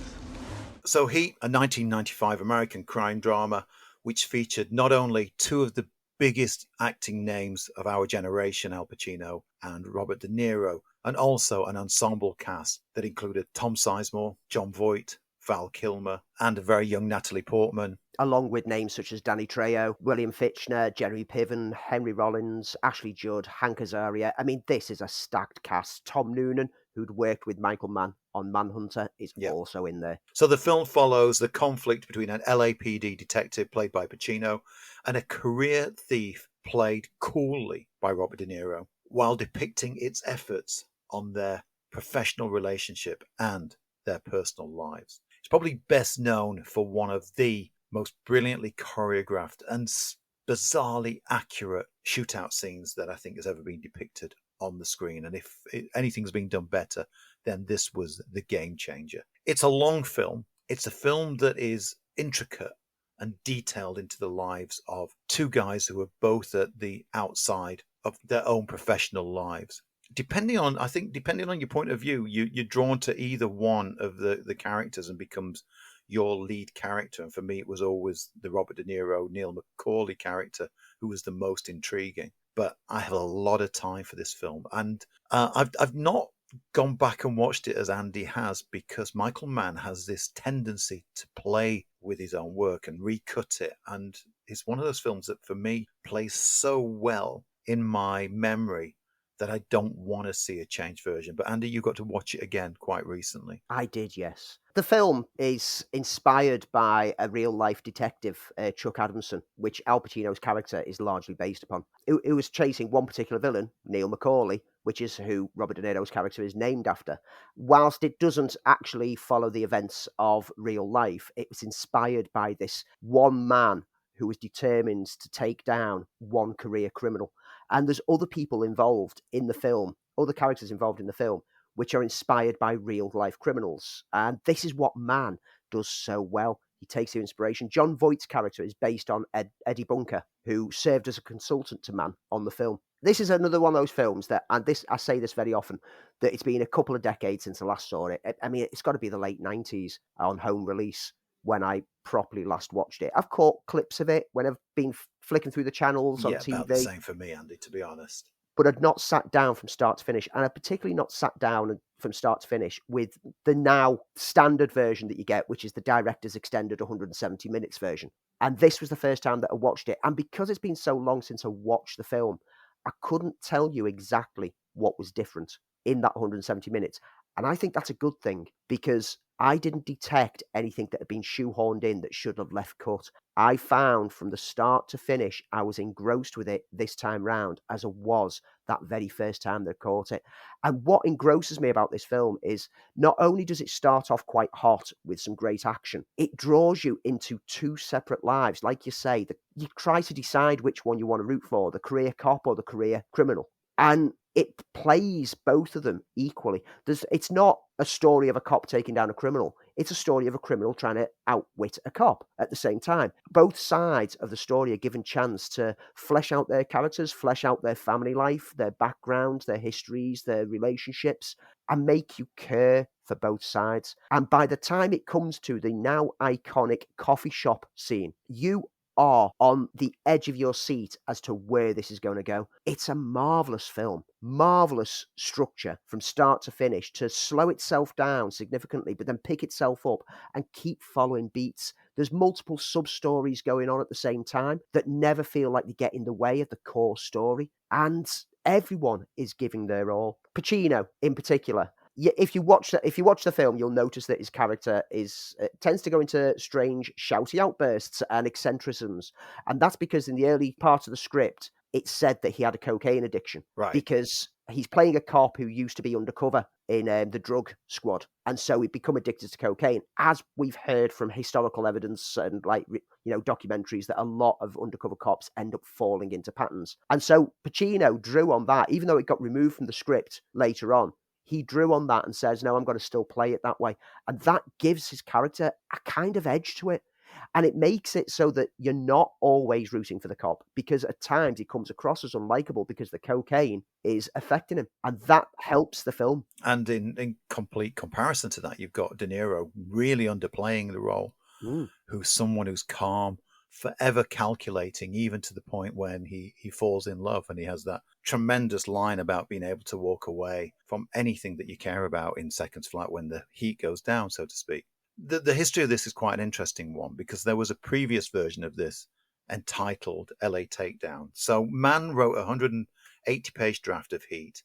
So Heat, a 1995 American crime drama, which featured not only two of the biggest acting names of our generation, Al Pacino and Robert De Niro, and also an ensemble cast that included Tom Sizemore, Jon Voight, Val Kilmer, and a very young Natalie Portman. Along with names such as Danny Trejo, William Fichtner, Jeremy Piven, Henry Rollins, Ashley Judd, Hank Azaria. I mean, this is a stacked cast. Tom Noonan, who'd worked with Michael Mann on Manhunter, is also in there. So the film follows the conflict between an LAPD detective played by Pacino and a career thief played coolly by Robert De Niro, while depicting its efforts on their professional relationship and their personal lives. It's probably best known for one of the most brilliantly choreographed and bizarrely accurate shootout scenes that I think has ever been depicted on the screen. And if anything's been done better, then this was the game changer. It's a long film. It's a film that is intricate and detailed into the lives of two guys who are both at the outside of their own professional lives. Depending on your point of view, you're drawn to either one of the characters and becomes your lead character. And for me, it was always the Robert De Niro, Neil McCauley character who was the most intriguing. But I have a lot of time for this film, and I've not gone back and watched it as Andy has, because Michael Mann has this tendency to play with his own work and recut it, and it's one of those films that for me plays so well in my memory that I don't want to see a changed version. But Andy, you got to watch it again quite recently. I did, yes. The film is inspired by a real-life detective, Chuck Adamson, which Al Pacino's character is largely based upon. It was chasing one particular villain, Neil McCauley, which is who Robert De Niro's character is named after. Whilst it doesn't actually follow the events of real life, it was inspired by this one man who was determined to take down one career criminal. And there's other people involved in the film, other characters involved in the film, which are inspired by real-life criminals. And this is what Mann does so well. He takes the inspiration. Jon Voight's character is based on Eddie Bunker, who served as a consultant to Mann on the film. This is another one of those films that, and I say this very often, that it's been a couple of decades since I last saw it. I mean, it's got to be the late 90s on home release when I properly last watched it. I've caught clips of it when I've been flicking through the channels on TV. Yeah, about the same for me, Andy, to be honest. But I'd not sat down from start to finish, and I'd particularly not sat down from start to finish with the now standard version that you get, which is the director's extended 170 minutes version. And this was the first time that I watched it. And because it's been so long since I watched the film, I couldn't tell you exactly what was different in that 170 minutes. And I think that's a good thing, because I didn't detect anything that had been shoehorned in that should have left cut. I found from the start to finish, I was engrossed with it this time round as I was that very first time that I caught it. And what engrosses me about this film is not only does it start off quite hot with some great action, it draws you into two separate lives. Like you say, you try to decide which one you want to root for, the career cop or the career criminal. And it plays both of them equally. It's not a story of a cop taking down a criminal. It's a story of a criminal trying to outwit a cop at the same time. Both sides of the story are given chance to flesh out their characters, flesh out their family life, their background, their histories, their relationships, and make you care for both sides. And by the time it comes to the now iconic coffee shop scene, you are on the edge of your seat as to where this is going to go. It's a marvelous film, marvelous structure from start to finish, to slow itself down significantly, but then pick itself up and keep following beats. There's multiple sub-stories going on at the same time that never feel like they get in the way of the core story. And everyone is giving their all. Pacino, in particular. If you watch the film, you'll notice that his character tends to go into strange, shouty outbursts and eccentricisms, and that's because in the early part of the script, it said that he had a cocaine addiction, right? Because he's playing a cop who used to be undercover in the drug squad, and so he'd become addicted to cocaine, as we've heard from historical evidence and documentaries that a lot of undercover cops end up falling into patterns, and so Pacino drew on that, even though it got removed from the script later on. He drew on that and says, no, I'm going to still play it that way. And that gives his character a kind of edge to it. And it makes it so that you're not always rooting for the cop, because at times he comes across as unlikable because the cocaine is affecting him. And that helps the film. And in complete comparison to that, you've got De Niro really underplaying the role, who's someone who's calm, forever calculating, even to the point when he falls in love, and he has that tremendous line about being able to walk away from anything that you care about in seconds flat when the heat goes down, so to speak. The history of this is quite an interesting one, because there was a previous version of this entitled LA Takedown. So Mann wrote a 180-page draft of Heat,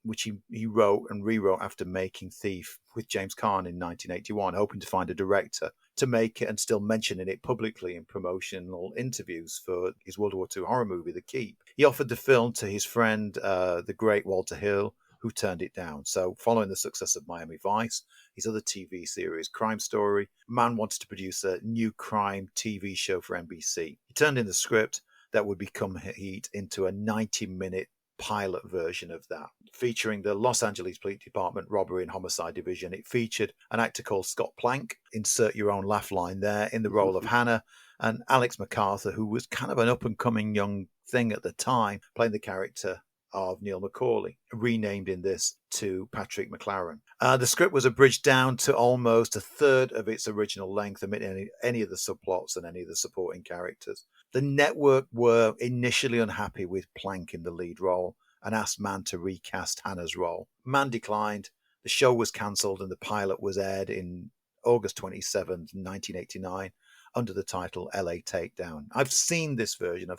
which he wrote and rewrote after making Thief with James Caan in 1981, hoping to find a director to make it and still mentioning it publicly in promotional interviews for his World War II horror movie, The Keep. He offered the film to his friend, the great Walter Hill, who turned it down. So following the success of Miami Vice, his other TV series, Crime Story, Mann wanted to produce a new crime TV show for NBC. He turned in the script that would become Heat into a 90-minute pilot version of that, featuring the Los Angeles Police Department Robbery and Homicide Division. It featured an actor called Scott Plank, insert your own laugh line there, in the role of Hannah, and Alex MacArthur, who was kind of an up-and-coming young thing at the time, playing the character of Neil McCauley, renamed in this to Patrick McLaren. The script was abridged down to almost a third of its original length, omitting any of the subplots and any of the supporting characters. The network were initially unhappy with Plank in the lead role and asked Mann to recast Hannah's role. Mann declined. The show was cancelled and the pilot was aired in August 27, 1989, under the title LA Takedown. I've seen this version.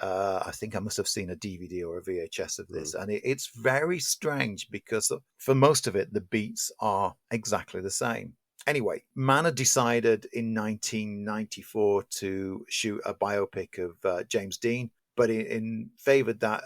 I think I must have seen a DVD or a VHS of this, and it's very strange because for most of it, the beats are exactly the same. Anyway, Mann had decided in 1994 to shoot a biopic of James Dean, but in favoured that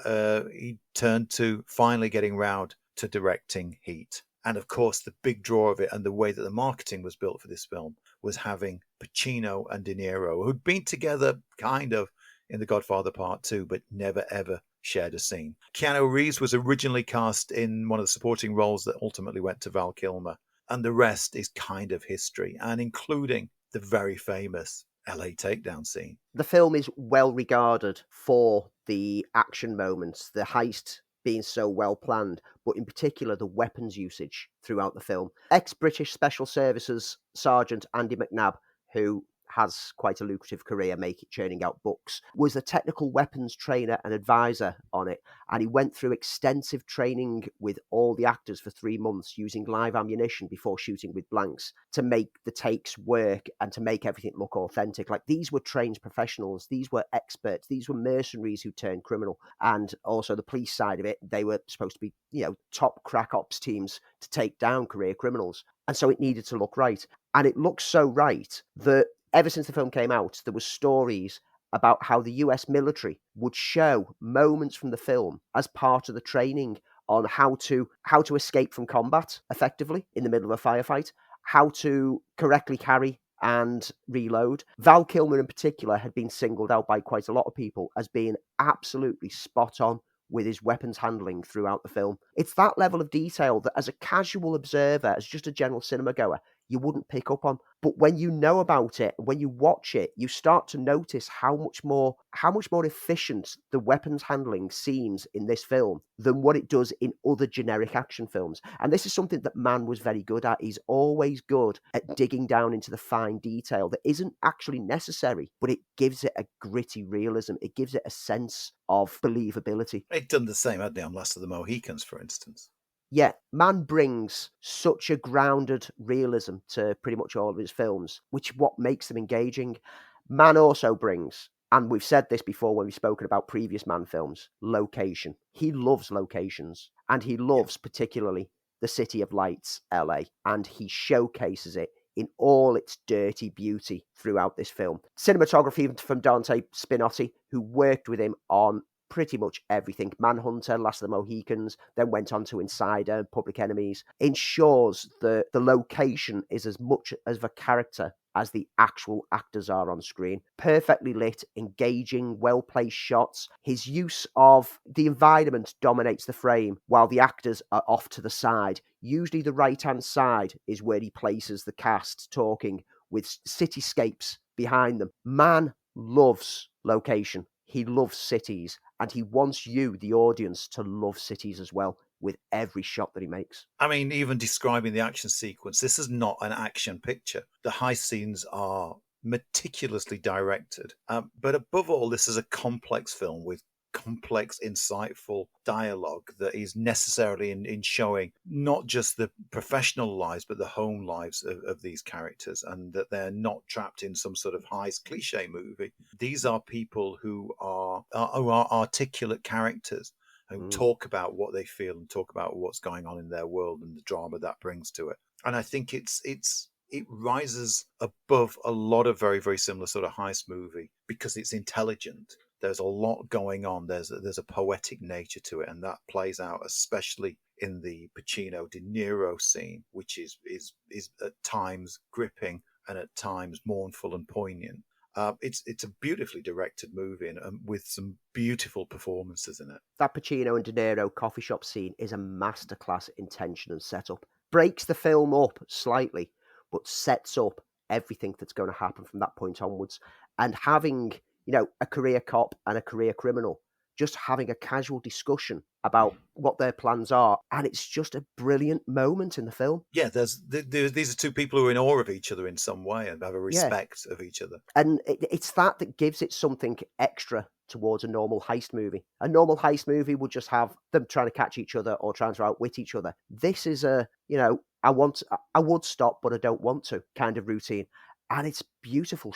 he turned to finally getting round to directing Heat. And of course, the big draw of it and the way that the marketing was built for this film was having Pacino and De Niro, who'd been together kind of in The Godfather Part 2, but never ever shared a scene. Keanu Reeves was originally cast in one of the supporting roles that ultimately went to Val Kilmer, and the rest is kind of history, and including the very famous LA Takedown scene. The film is well regarded for the action moments, the heist being so well planned, but in particular the weapons usage throughout the film. Ex-British Special Services Sergeant Andy McNabb, who has quite a lucrative career churning out books, was a technical weapons trainer and advisor on it, and he went through extensive training with all the actors for 3 months using live ammunition before shooting with blanks to make the takes work and to make everything look authentic. Like, these were trained professionals, these were experts, these were mercenaries who turned criminal, and also the police side of it, they were supposed to be, top crack ops teams to take down career criminals, and so it needed to look right. And it looks so right that ever since the film came out, there were stories about how the US military would show moments from the film as part of the training on how to escape from combat effectively in the middle of a firefight, how to correctly carry and reload. Val Kilmer in particular had been singled out by quite a lot of people as being absolutely spot on with his weapons handling throughout the film. It's that level of detail that as a casual observer, as just a general cinema goer, you wouldn't pick up on. But when you know about it, when you watch it, you start to notice how much more efficient the weapons handling seems in this film than what it does in other generic action films. And this is something that Mann was very good at. He's always good at digging down into the fine detail that isn't actually necessary, but it gives it a gritty realism. It gives it a sense of believability. They'd done the same, hadn't they, on Last of the Mohicans, for instance? Yeah, Mann brings such a grounded realism to pretty much all of his films, which is what makes them engaging. Mann also brings, and we've said this before when we've spoken about previous Mann films, location. He loves locations, and he loves particularly the City of Lights, LA, and he showcases it in all its dirty beauty throughout this film. Cinematography from Dante Spinotti, who worked with him on pretty much everything. Manhunter, Last of the Mohicans, then went on to Insider, Public Enemies, ensures that the location is as much of a character as the actual actors are on screen. Perfectly lit, engaging, well-placed shots. His use of the environment dominates the frame while the actors are off to the side. Usually the right-hand side is where he places the cast talking, with cityscapes behind them. Mann loves location. He loves cities, and he wants you, the audience, to love cities as well with every shot that he makes. I mean, even describing the action sequence, this is not an action picture. The heist scenes are meticulously directed. But above all, this is a complex film with complex, insightful dialogue that is necessarily in showing not just the professional lives, but the home lives of these characters, and that they're not trapped in some sort of heist cliche movie. These are people who are articulate characters who talk about what they feel and talk about what's going on in their world and the drama that brings to it. And I think it rises above a lot of very, very similar sort of heist movie because it's intelligent. There's a lot going on. There's a poetic nature to it, and that plays out especially in the Pacino De Niro scene, which is at times gripping and at times mournful and poignant. It's a beautifully directed movie and with some beautiful performances in it. That Pacino and De Niro coffee shop scene is a masterclass in tension and setup. Breaks the film up slightly, but sets up everything that's going to happen from that point onwards. And having, a career cop and a career criminal just having a casual discussion about what their plans are, and it's just a brilliant moment in the film. Yeah, these are two people who are in awe of each other in some way and have a respect of each other. And it's that gives it something extra towards a normal heist movie. A normal heist movie would just have them trying to catch each other or trying to outwit each other. This is I would stop, but I don't want to kind of routine. And it's beautiful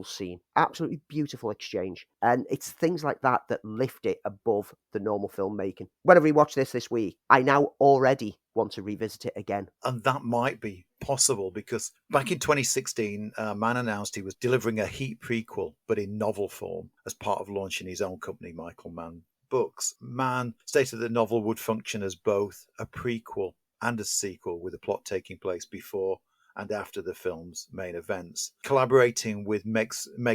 scene, absolutely beautiful exchange. And it's things like that that lift it above the normal filmmaking. When I rewatch this week, I now already want to revisit it again. And that might be possible because back in 2016, Mann announced he was delivering a Heat prequel, but in novel form, as part of launching his own company, Michael Mann Books. Mann stated the novel would function as both a prequel and a sequel, with the plot taking place before and after the film's main events, collaborating with Meg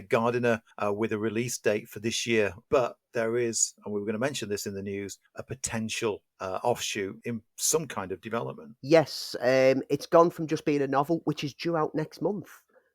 Gardiner with a release date for this year. But there is, and we were going to mention this in the news, a potential offshoot in some kind of development. Yes, it's gone from just being a novel, which is due out next month.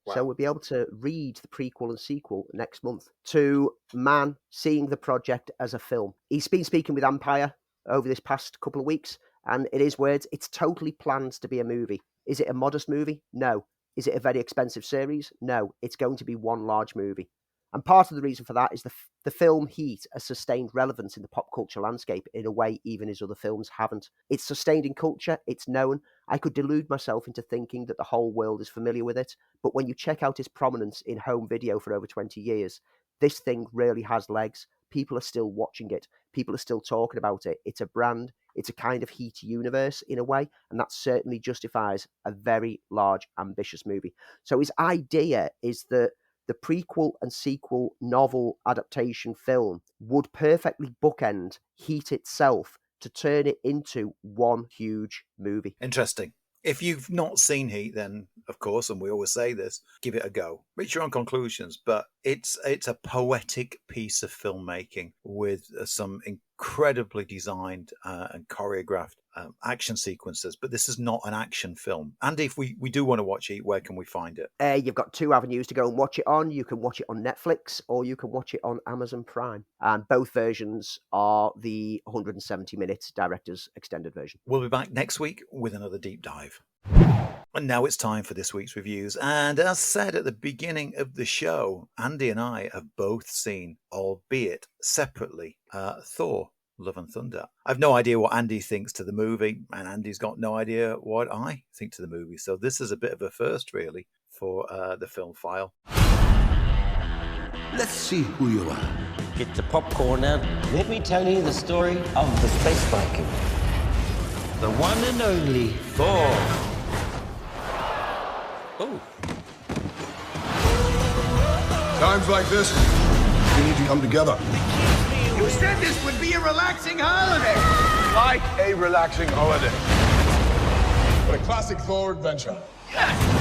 Wow. So we'll be able to read the prequel and sequel next month, to Mann seeing the project as a film. He's been speaking with Empire over this past couple of weeks, and in his words, it's totally planned to be a movie. Is it a modest movie? No. Is it a very expensive series? No. It's going to be one large movie. And part of the reason for that is the film Heat has sustained relevance in the pop culture landscape in a way even his other films haven't. It's sustained in culture. It's known. I could delude myself into thinking that the whole world is familiar with it. But when you check out its prominence in home video for over 20 years, this thing really has legs. People are still watching it. People are still talking about it. It's a brand. It's a kind of Heat universe in a way, and that certainly justifies a very large, ambitious movie. So his idea is that the prequel and sequel novel adaptation film would perfectly bookend Heat itself to turn it into one huge movie. Interesting. If you've not seen Heat, then, of course, and we always say this, give it a go. Reach your own conclusions, but it's a poetic piece of filmmaking with some incredibly designed and choreographed action sequences, but this is not an action film. And if we do want to watch Heat, where can we find it? You've got two avenues to go and watch it on. You can watch it on Netflix or you can watch it on Amazon Prime. And both versions are the 170-minute director's extended version. We'll be back next week with another deep dive. And now it's time for this week's reviews. And as said at the beginning of the show, Andy and I have both seen, albeit separately, Thor Love and Thunder. I've no idea what Andy thinks to the movie, and Andy's got no idea what I think to the movie. So this is a bit of a first, really, for the Film File. Let's see who you are. Get the popcorn out. Let me tell you the story of the Space Viking. The one and only Thor. Oh. Times like this, we need to come together. You said this would be a relaxing holiday. Like a relaxing holiday. What a classic Thor adventure. Yes.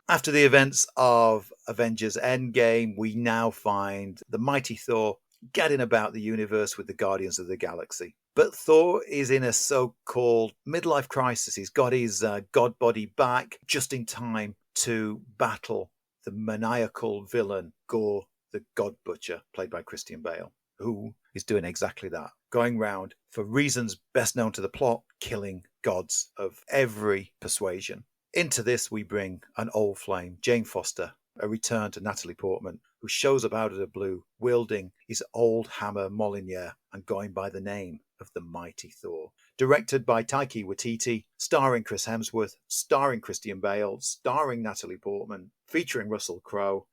After the events of Avengers Endgame, we now find the mighty Thor gadding about the universe with the Guardians of the Galaxy. But Thor is in a so-called midlife crisis. He's got his god body back just in time to battle the maniacal villain, Gore the God Butcher, played by Christian Bale, who is doing exactly that, going round, for reasons best known to the plot, killing gods of every persuasion. Into this we bring an old flame, Jane Foster, a return to Natalie Portman, who shows up out of the blue, wielding his old hammer Mjolnir and going by the name of the mighty Thor. Directed by Taika Waititi, starring Chris Hemsworth, starring Christian Bale, starring Natalie Portman, featuring Russell Crowe.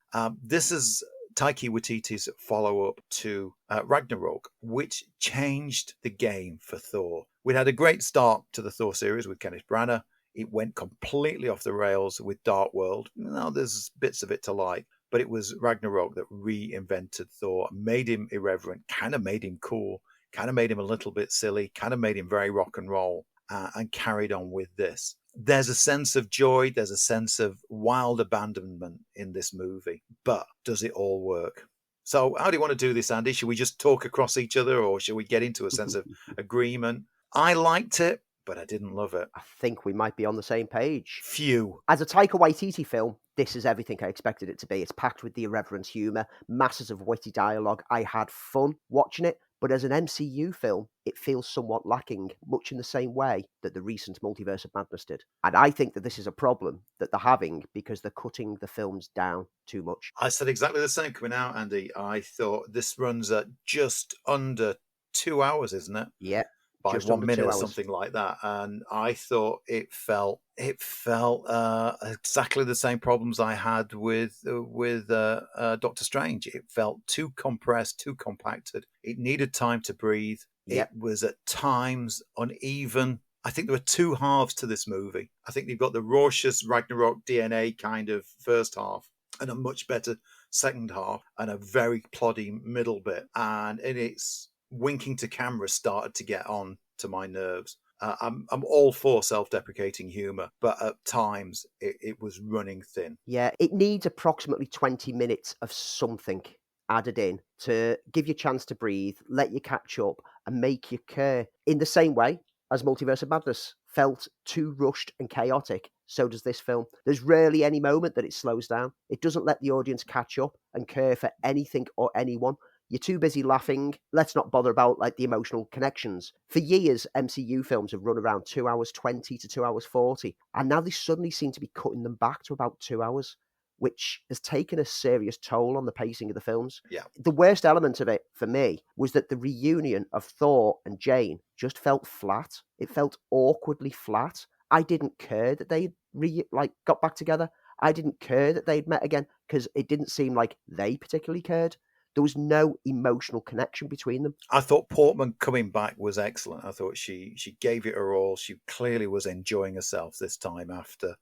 This is Taika Waititi's follow-up to Ragnarok, which changed the game for Thor. We'd had a great start to the Thor series with Kenneth Branagh. It went completely off the rails with Dark World. Now, there's bits of it to like, but it was Ragnarok that reinvented Thor, made him irreverent, kind of made him cool, kind of made him a little bit silly, kind of made him very rock and roll, and carried on with this. There's a sense of joy, there's a sense of wild abandonment in this movie, but does it all work? So how do you want to do this, Andy? Should we just talk across each other, or should we get into a sense of agreement? I liked it, but I didn't love it. I think we might be on the same page. Phew. As a Taika Waititi film, this is everything I expected it to be. It's packed with the irreverent humour, masses of witty dialogue. I had fun watching it, but as an MCU film, it feels somewhat lacking, much in the same way that the recent Multiverse of Madness did. And I think that this is a problem that they're having because they're cutting the films down too much. I said exactly the same coming out, Andy. I thought this runs at just under 2 hours, isn't it? Yeah. By just 1 under minute 2 or hours. something like that, and I thought it felt exactly the same problems I had with Doctor Strange. It felt too compressed, too compacted. It needed time to breathe. Yep. It was at times uneven. I think there were two halves to this movie. I think you've got the Rorschach's Ragnarok DNA kind of first half, and a much better second half, and a very ploddy middle bit, and in its winking to camera started to get on to my nerves. I'm all for self-deprecating humour, but at times it was running thin. Yeah, it needs approximately 20 minutes of something added in to give you a chance to breathe, let you catch up, and make you care. In the same way as Multiverse of Madness felt too rushed and chaotic, so does this film. There's rarely any moment that it slows down. It doesn't let the audience catch up and care for anything or anyone. You're too busy laughing. Let's not bother about like the emotional connections. For years, MCU films have run around 2 hours 20 to 2 hours 40. And now they suddenly seem to be cutting them back to about 2 hours, which has taken a serious toll on the pacing of the films. Yeah. The worst element of it for me was that the reunion of Thor and Jane just felt flat. It felt awkwardly flat. I didn't care that they got back together. I didn't care that they'd met again because it didn't seem like they particularly cared. There was no emotional connection between them. I thought Portman coming back was excellent. I thought she gave it her all. She clearly was enjoying herself this time after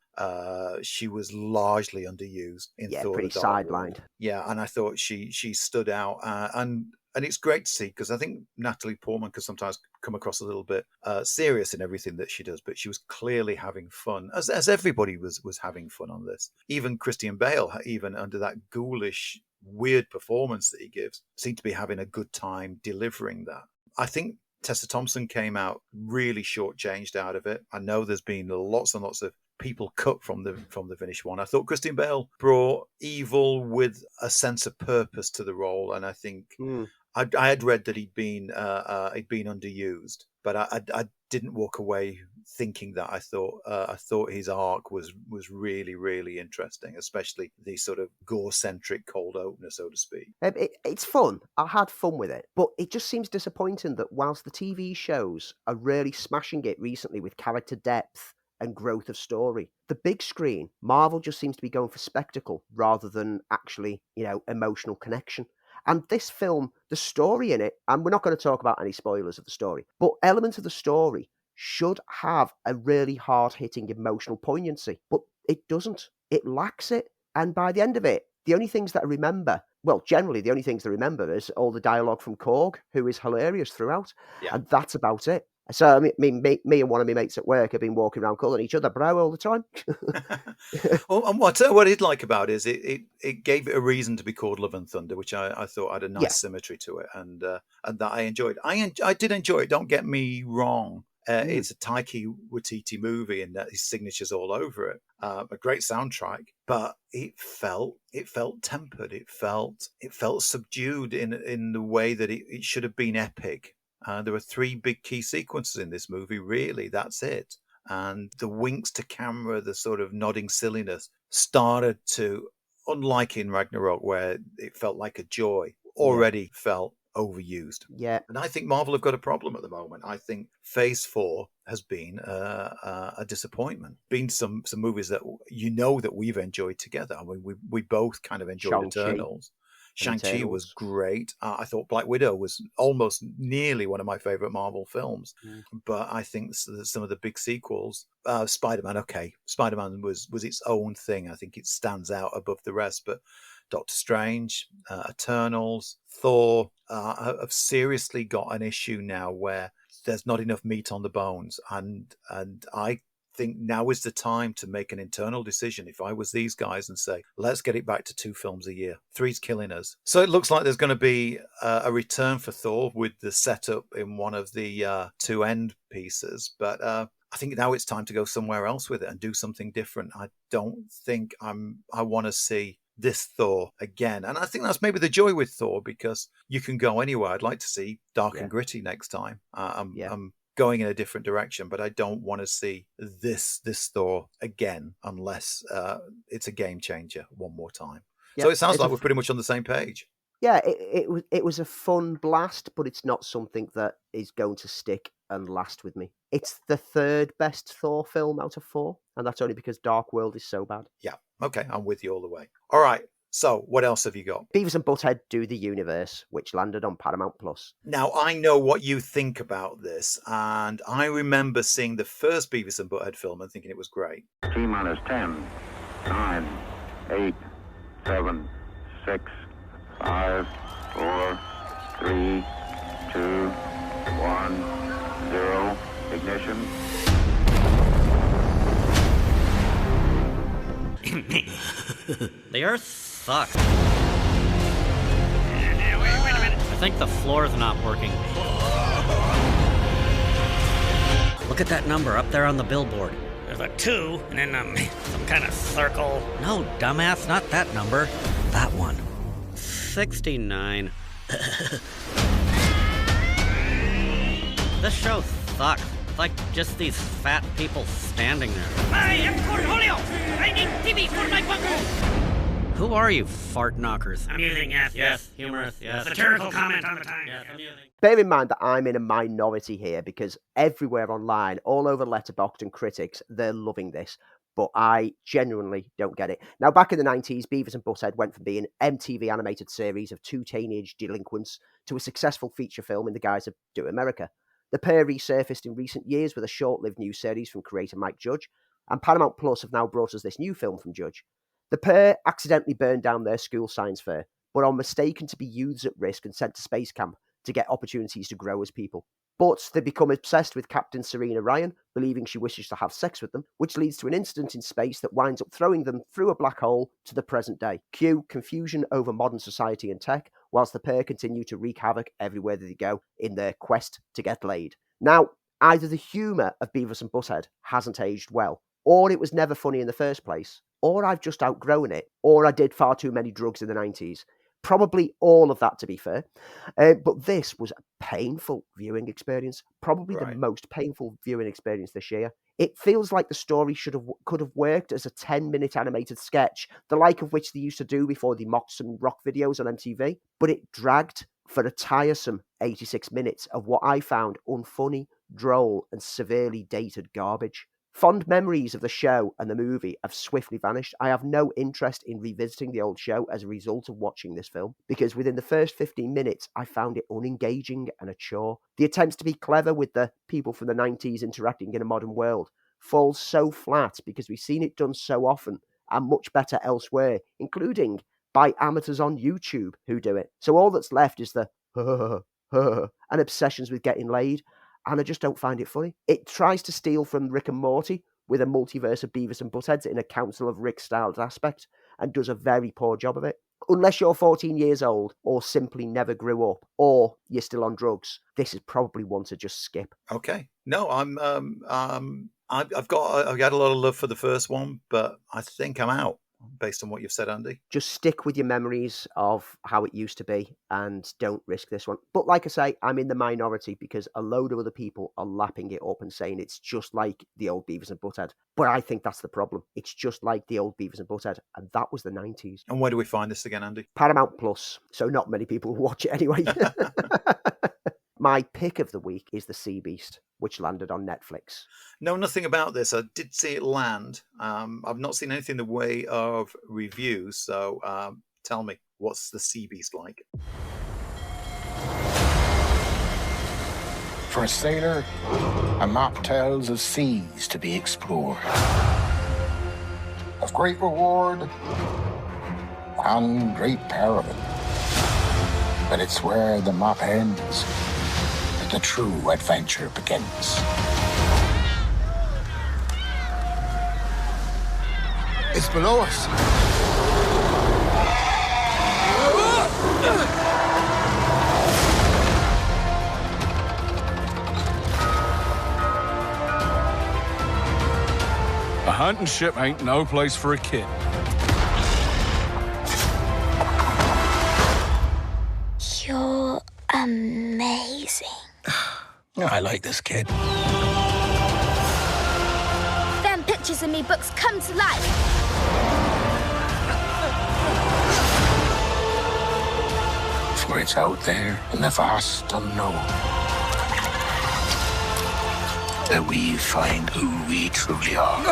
she was largely underused in Thor: pretty The Dark sidelined. World. Yeah, and I thought she stood out. And it's great to see, because I think Natalie Portman can sometimes come across a little bit serious in everything that she does, but she was clearly having fun, as everybody was having fun on this. Even Christian Bale, even under that ghoulish, weird performance that he gives, seemed to be having a good time delivering that. I think Tessa Thompson came out really shortchanged out of it. I know there's been lots and lots of people cut from the finished one. I thought Christian Bale brought evil with a sense of purpose to the role, and I think I had read that he'd been underused, but I didn't walk away thinking that. I thought his arc was really, really interesting, especially the sort of gore-centric cold opener, so to speak. It's fun. I had fun with it, but it just seems disappointing that whilst the TV shows are really smashing it recently with character depth and growth of story, the big screen, Marvel just seems to be going for spectacle rather than actually, emotional connection. And this film, the story in it, and we're not going to talk about any spoilers of the story, but elements of the story should have a really hard-hitting emotional poignancy, but it doesn't. It lacks it. And by the end of it, the only things that I remember, well, generally the only things I remember is all the dialogue from Korg, who is hilarious throughout. Yeah. And that's about it. So, I mean, me and one of my mates at work have been walking around calling each other bro all the time. Well, and what I did like about it is it gave it a reason to be called Love and Thunder, which I thought had a nice symmetry to it, and that I enjoyed. I did enjoy it. Don't get me wrong. It's a Taika Waititi movie, and his signature's all over it. A great soundtrack, but it felt tempered. It felt subdued in the way that it should have been epic. There were 3 big key sequences in this movie. Really, that's it. And the winks to camera, the sort of nodding silliness, started to, unlike in Ragnarok, where it felt like a joy, already felt overused. Yeah. And I think Marvel have got a problem at the moment. I think Phase 4 has been a disappointment. Been some movies that that we've enjoyed together. I mean, we both kind of enjoyed Eternals. Shang-Chi was great. I thought Black Widow was almost nearly one of my favorite Marvel films. But I think some of the big sequels, Spider-Man, Spider-Man was its own thing. I think it stands out above the rest. But Doctor Strange, Eternals, Thor have seriously got an issue now where there's not enough meat on the bones. And I think now is the time to make an internal decision. If I was these guys and say, let's get it back to 2 films a year, 3's killing us. So it looks like there's going to be a return for Thor with the setup in one of the 2 end pieces. But I think now it's time to go somewhere else with it and do something different. I don't think I want to see this Thor again. And I think that's maybe the joy with Thor, because you can go anywhere. I'd like to see dark and gritty next time. I'm going in a different direction, but I don't want to see this Thor again unless it's a game changer one more time. So it sounds like we're pretty much on the same page. Yeah, it was a fun blast, but it's not something that is going to stick and last with me. It's the 3rd best Thor film out of 4, and that's only because Dark World is so bad. Yeah, okay, I'm with you all the way. All right, so what else have you got? Beavis and Butthead Do the Universe, which landed on Paramount+. Now, I know what you think about this, and I remember seeing the first Beavis and Butthead film and thinking it was great. T-minus 10, 9, 8, 7, 6, 5, 4, 3, 2, 1, 0, ignition. The Earth sucks. Wait a minute. I think the floor's not working. Look at that number up there on the billboard. There's a 2, and then some kind of circle. No, dumbass, not that number. That one. 69. This show sucks. It's like just these fat people standing there. I am Cornholio. I need TV for my bungle. Who are you, fart knockers? Amusing, yes. Humorous, yes. Satirical comment on the time, yes. Amusing. Bear in mind that I'm in a minority here, because everywhere online, all over Letterboxd and critics, they're loving this. But I genuinely don't get it. Now, back in the 90s, Beavis and Butthead went from being an MTV animated series of 2 teenage delinquents to a successful feature film in the guise of Do America. The pair resurfaced in recent years with a short-lived new series from creator Mike Judge, and Paramount Plus have now brought us this new film from Judge. The pair accidentally burned down their school science fair, but are mistaken to be youths at risk and sent to space camp to get opportunities to grow as people. But they become obsessed with Captain Serena Ryan, believing she wishes to have sex with them, which leads to an incident in space that winds up throwing them through a black hole to the present day. Cue confusion over modern society and tech, whilst the pair continue to wreak havoc everywhere that they go in their quest to get laid. Now, either the humour of Beavis and Butthead hasn't aged well, or it was never funny in the first place, or I've just outgrown it, or I did far too many drugs in the 90s. Probably all of that, to be fair. But this was a painful viewing experience. Probably the most painful viewing experience this year. It feels like the story could have worked as a 10-minute animated sketch, the like of which they used to do before they mocked some rock videos on MTV. But it dragged for a tiresome 86 minutes of what I found unfunny, droll, and severely dated garbage. Fond memories of the show and the movie have swiftly vanished. I have no interest in revisiting the old show as a result of watching this film, because within the first 15 minutes, I found it unengaging and a chore. The attempts to be clever with the people from the 90s interacting in a modern world falls so flat because we've seen it done so often and much better elsewhere, including by amateurs on YouTube who do it. So all that's left is the and obsessions with getting laid. and I just don't find it funny. It tries to steal from Rick and Morty with a multiverse of Beavis and Buttheads in a Council of Rick-styled aspect, and does a very poor job of it. Unless you're 14 years old, or simply never grew up, or you're still on drugs, this is probably one to just skip. Okay. No, I've got a lot of love for the first one, but I think I'm out based on what you've said, Andy. Just stick with your memories of how it used to be and don't risk this one. But like I say, I'm in the minority because a load of other people are lapping it up and saying it's just like the old Beavis and Butthead. But I think that's the problem. It's just like the old Beavis and Butthead, and that was the 90s. And where do we find this again, Andy? Paramount Plus, so not many people watch it anyway. My pick of the week is The Sea Beast, which landed on Netflix. Know nothing about this. I did see it land. I've not seen anything in the way of reviews, so tell me, what's The Sea Beast like? For a sailor, a map tells of seas to be explored, of great reward and great peril. But it's where the map ends that the true adventure begins. It's below us. A hunting ship ain't no place for a kid. You're amazing. I like this kid. Them pictures in me books come to life. For it's out there in the vast unknown that we find who we truly are.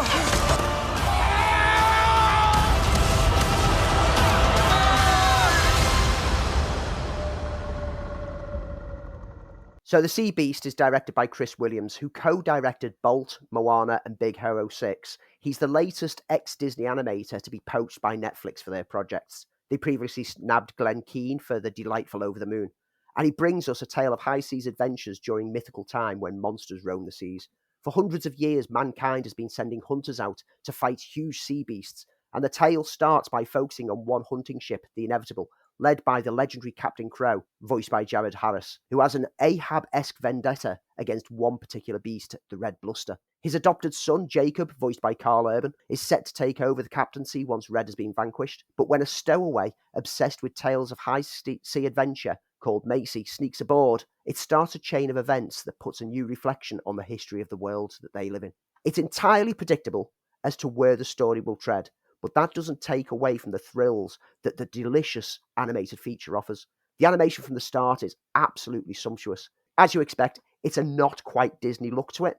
So The Sea Beast is directed by Chris Williams, who co-directed Bolt, Moana, and Big Hero 6. He's the latest ex-Disney animator to be poached by Netflix for their projects. They previously nabbed Glenn Keane for The Delightful Over the Moon. And he brings us a tale of high seas adventures during mythical time when monsters roam the seas. For hundreds of years, mankind has been sending hunters out to fight huge sea beasts, and the tale starts by focusing on one hunting ship, the Inevitable, led by the legendary Captain Crow, voiced by Jared Harris, who has an Ahab-esque vendetta against one particular beast, the Red Bluster. His adopted son, Jacob, voiced by Carl Urban, is set to take over the captaincy once Red has been vanquished, but when a stowaway obsessed with tales of high-sea adventure called Macy sneaks aboard, it starts a chain of events that puts a new reflection on the history of the world that they live in. It's entirely predictable as to where the story will tread, but that doesn't take away from the thrills that the delicious animated feature offers. The animation from the start is absolutely sumptuous. As you expect, it's a not quite Disney look to it,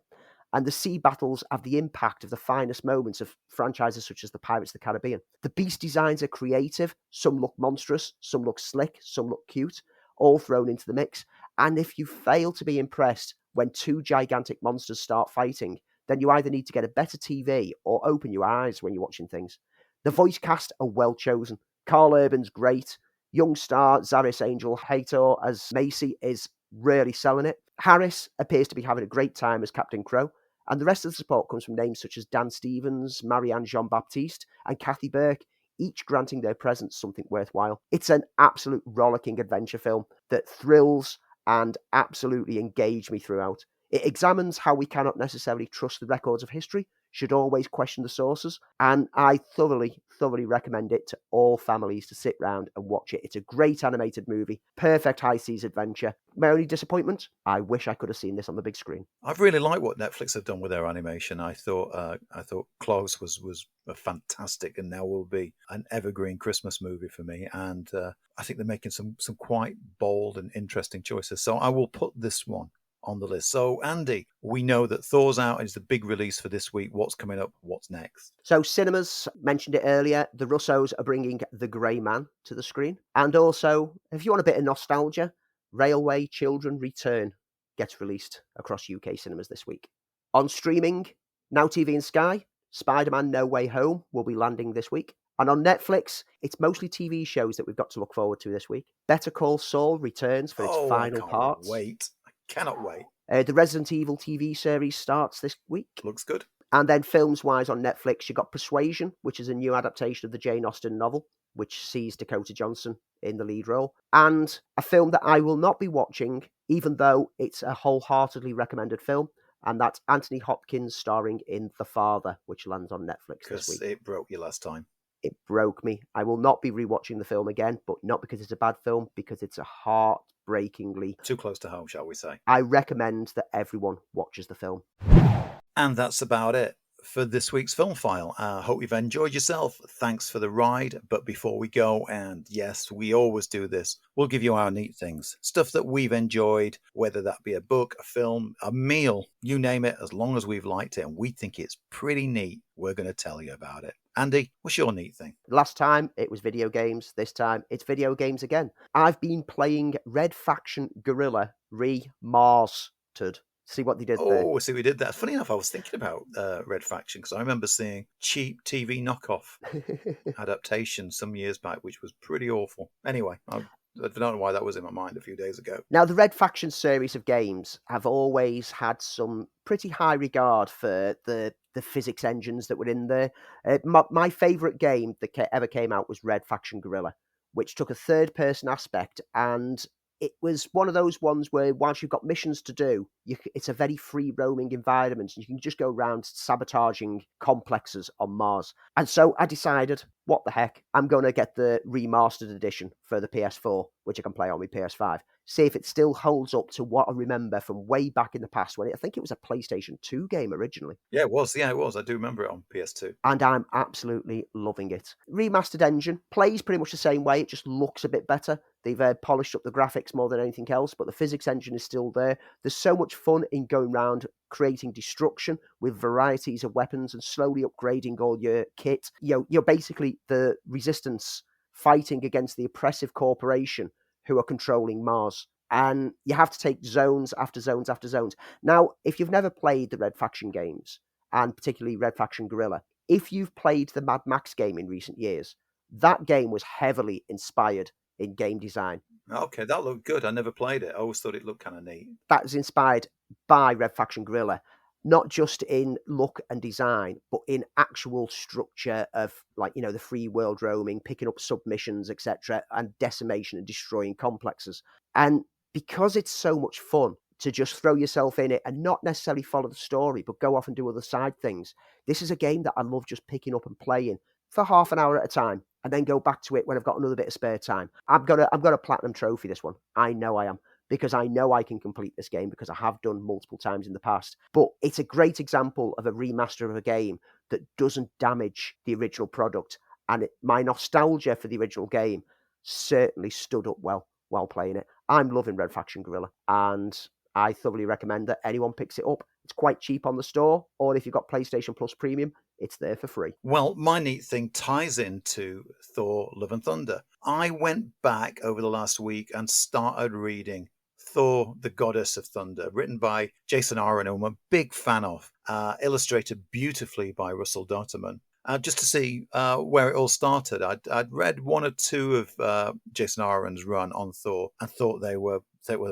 and the sea battles have the impact of the finest moments of franchises such as the Pirates of the Caribbean. The beast designs are creative, some look monstrous, some look slick, some look cute, all thrown into the mix, and if you fail to be impressed when two gigantic monsters start fighting, then you either need to get a better TV or open your eyes when you're watching things. The voice cast are well chosen. Carl Urban's great. Young star Zaris Angel Hator as Macy is really selling it. Harris appears to be having a great time as Captain Crow, and the rest of the support comes from names such as Dan Stevens, Marianne Jean-Baptiste, and Kathy Burke, each granting their presence something worthwhile. It's an absolute rollicking adventure film that thrills and absolutely engaged me throughout. It examines how we cannot necessarily trust the records of history, should always question the sources, and I thoroughly recommend it to all families to sit round and watch it. It's a great animated movie, perfect high seas adventure. My only disappointment, I wish I could have seen this on the big screen. I've really liked what Netflix have done with their animation. I thought Klaus was a fantastic, and now will be an evergreen Christmas movie for me. And I think they're making some quite bold and interesting choices. So I will put this one on the list. So, Andy, we know that Thor's out is the big release for this week. What's coming up? What's next? So, cinemas, mentioned it earlier, the Russos are bringing The Grey Man to the screen. And also, if you want a bit of nostalgia, Railway Children Return gets released across UK cinemas this week. On streaming, Now TV and Sky, Spider-Man No Way Home will be landing this week. And on Netflix, it's mostly TV shows that we've got to look forward to this week. Better Call Saul returns for its final part. Cannot wait. The Resident Evil TV series starts this week. Looks good. And then films-wise on Netflix, you got Persuasion, which is a new adaptation of the Jane Austen novel, which sees Dakota Johnson in the lead role. And a film that I will not be watching, even though it's a wholeheartedly recommended film, and that's Anthony Hopkins starring in The Father, which lands on Netflix this week. Because it broke you last time. It broke me. I will not be rewatching the film again, but not because it's a bad film, because it's a heartbreakingly... Too close to home, shall we say. I recommend that everyone watches the film. And that's about it for this week's Film File. Hope you've enjoyed yourself. Thanks for the ride. But before we go, and yes, we always do this, we'll give you our neat things. Stuff that we've enjoyed, whether that be a book, a film, a meal, you name it, as long as we've liked it and we think it's pretty neat, we're going to tell you about it. Andy, what's your neat thing? Last time it was video games. This time it's video games again. I've been playing Red Faction Guerrilla Remastered. See what they did there. Oh, see, we did that. Funny enough, I was thinking about Red Faction because I remember seeing cheap TV knockoff adaptation some years back, which was pretty awful. Anyway, I don't know why that was in my mind a few days ago. Now, the Red Faction series of games have always had some pretty high regard for the physics engines that were in there. My favourite game that ever came out was Red Faction Guerrilla, which took a third-person aspect, and it was one of those ones where whilst you've got missions to do, it's a very free-roaming environment, and you can just go around sabotaging complexes on Mars. And so I decided, what the heck, I'm going to get the remastered edition for the PS4, which I can play on my PS5. See if it still holds up to what I remember from way back in the past when I think it was a PlayStation 2 game originally. Yeah, it was. I do remember it on PS2. And I'm absolutely loving it. Remastered engine plays pretty much the same way. It just looks a bit better. They've polished up the graphics more than anything else, but the physics engine is still there. There's so much fun in going around creating destruction with varieties of weapons and slowly upgrading all your kit. You're basically the resistance fighting against the oppressive corporation who are controlling Mars. And you have to take zones after zones after zones. Now, if you've never played the Red Faction games, and particularly Red Faction Guerrilla, if you've played the Mad Max game in recent years, that game was heavily inspired in game design. Okay, that looked good. I never played it. I always thought it looked kind of neat. That was inspired by Red Faction Guerrilla, not just in look and design, but in actual structure of, the free world roaming, picking up submissions, etc., and decimation and destroying complexes. And because it's so much fun to just throw yourself in it and not necessarily follow the story, but go off and do other side things, this is a game that I love just picking up and playing for half an hour at a time, and then go back to it when I've got another bit of spare time. I'm gonna platinum trophy this one. I know I am. Because I know I can complete this game because I have done multiple times in the past. But it's a great example of a remaster of a game that doesn't damage the original product. And my nostalgia for the original game certainly stood up well while playing it. I'm loving Red Faction Guerrilla, and I thoroughly recommend that anyone picks it up. It's quite cheap on the store, or if you've got PlayStation Plus Premium, it's there for free. Well, my neat thing ties into Thor Love and Thunder. I went back over the last week and started reading Thor, the Goddess of Thunder, written by Jason Aaron, whom I'm a big fan of, illustrated beautifully by Russell Dotterman. Just to see where it all started. I'd read one or two of Jason Aaron's run on Thor and thought they were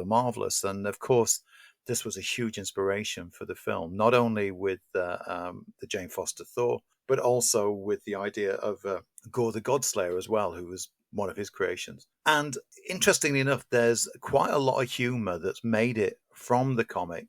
marvelous. And of course, this was a huge inspiration for the film, not only with the Jane Foster Thor, but also with the idea of Gore the Godslayer as well, who was one of his creations. And interestingly enough, there's quite a lot of humor that's made it from the comic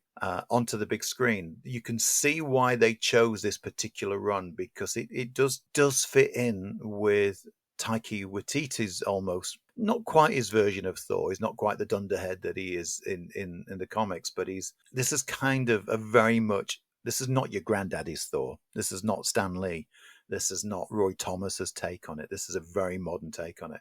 onto the big screen. You can see why they chose this particular run, because it does fit in with Taika Waititi's almost, not quite his version of Thor. He's not quite the dunderhead that he is in the comics, but this is kind of a very much, this is not your granddaddy's Thor. This is not Stan Lee. This is not Roy Thomas's take on it. This is a very modern take on it.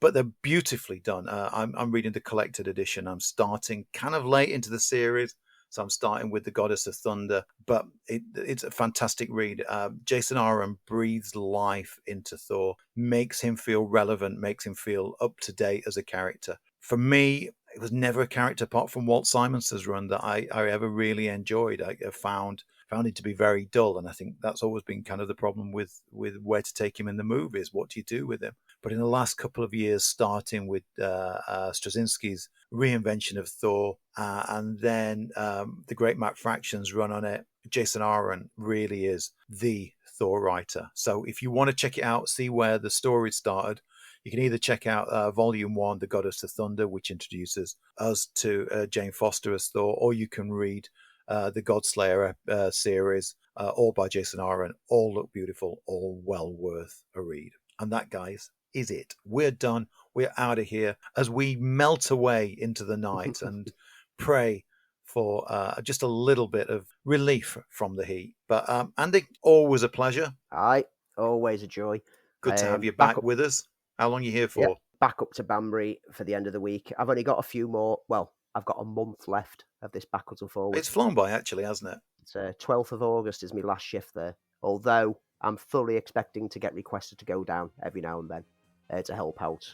But they're beautifully done. I'm reading the collected edition. I'm starting kind of late into the series, so I'm starting with the Goddess of Thunder. But it's a fantastic read. Jason Aaron breathes life into Thor, makes him feel relevant, makes him feel up to date as a character. For me, it was never a character apart from Walt Simonson's run that I ever really enjoyed. I found it to be very dull, and I think that's always been kind of the problem with where to take him in the movies. What do you do with him? But in the last couple of years, starting with Straczynski's reinvention of Thor, and then the great Matt Fraction's run on it, Jason Aaron really is the Thor writer. So if you want to check it out, see where the story started, you can either check out Volume 1, The Goddess of Thunder, which introduces us to Jane Foster as Thor, or you can read the Godslayer series, all by Jason Aaron. All look beautiful, all well worth a read. And that, guys, is it. We're done. We're out of here as we melt away into the night and pray for just a little bit of relief from the heat. But Andy, always a pleasure. Aye, always a joy. Good to have you back with us. How long are you here for? Yeah, back up to Banbury for the end of the week. I've only got a few more. Well, I've got a month left of this backwards and forwards. It's flown by, actually, hasn't it? It's 12th of August is my last shift there. Although I'm fully expecting to get requested to go down every now and then to help out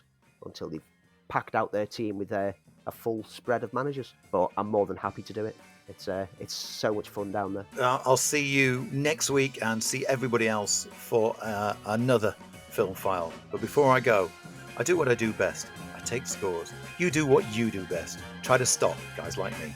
until they've packed out their team with a full spread of managers. But I'm more than happy to do it. It's so much fun down there. I'll see you next week and see everybody else for another Film File. But before I go, I do what I do best. I take scores. You do what you do best. Try to stop guys like me.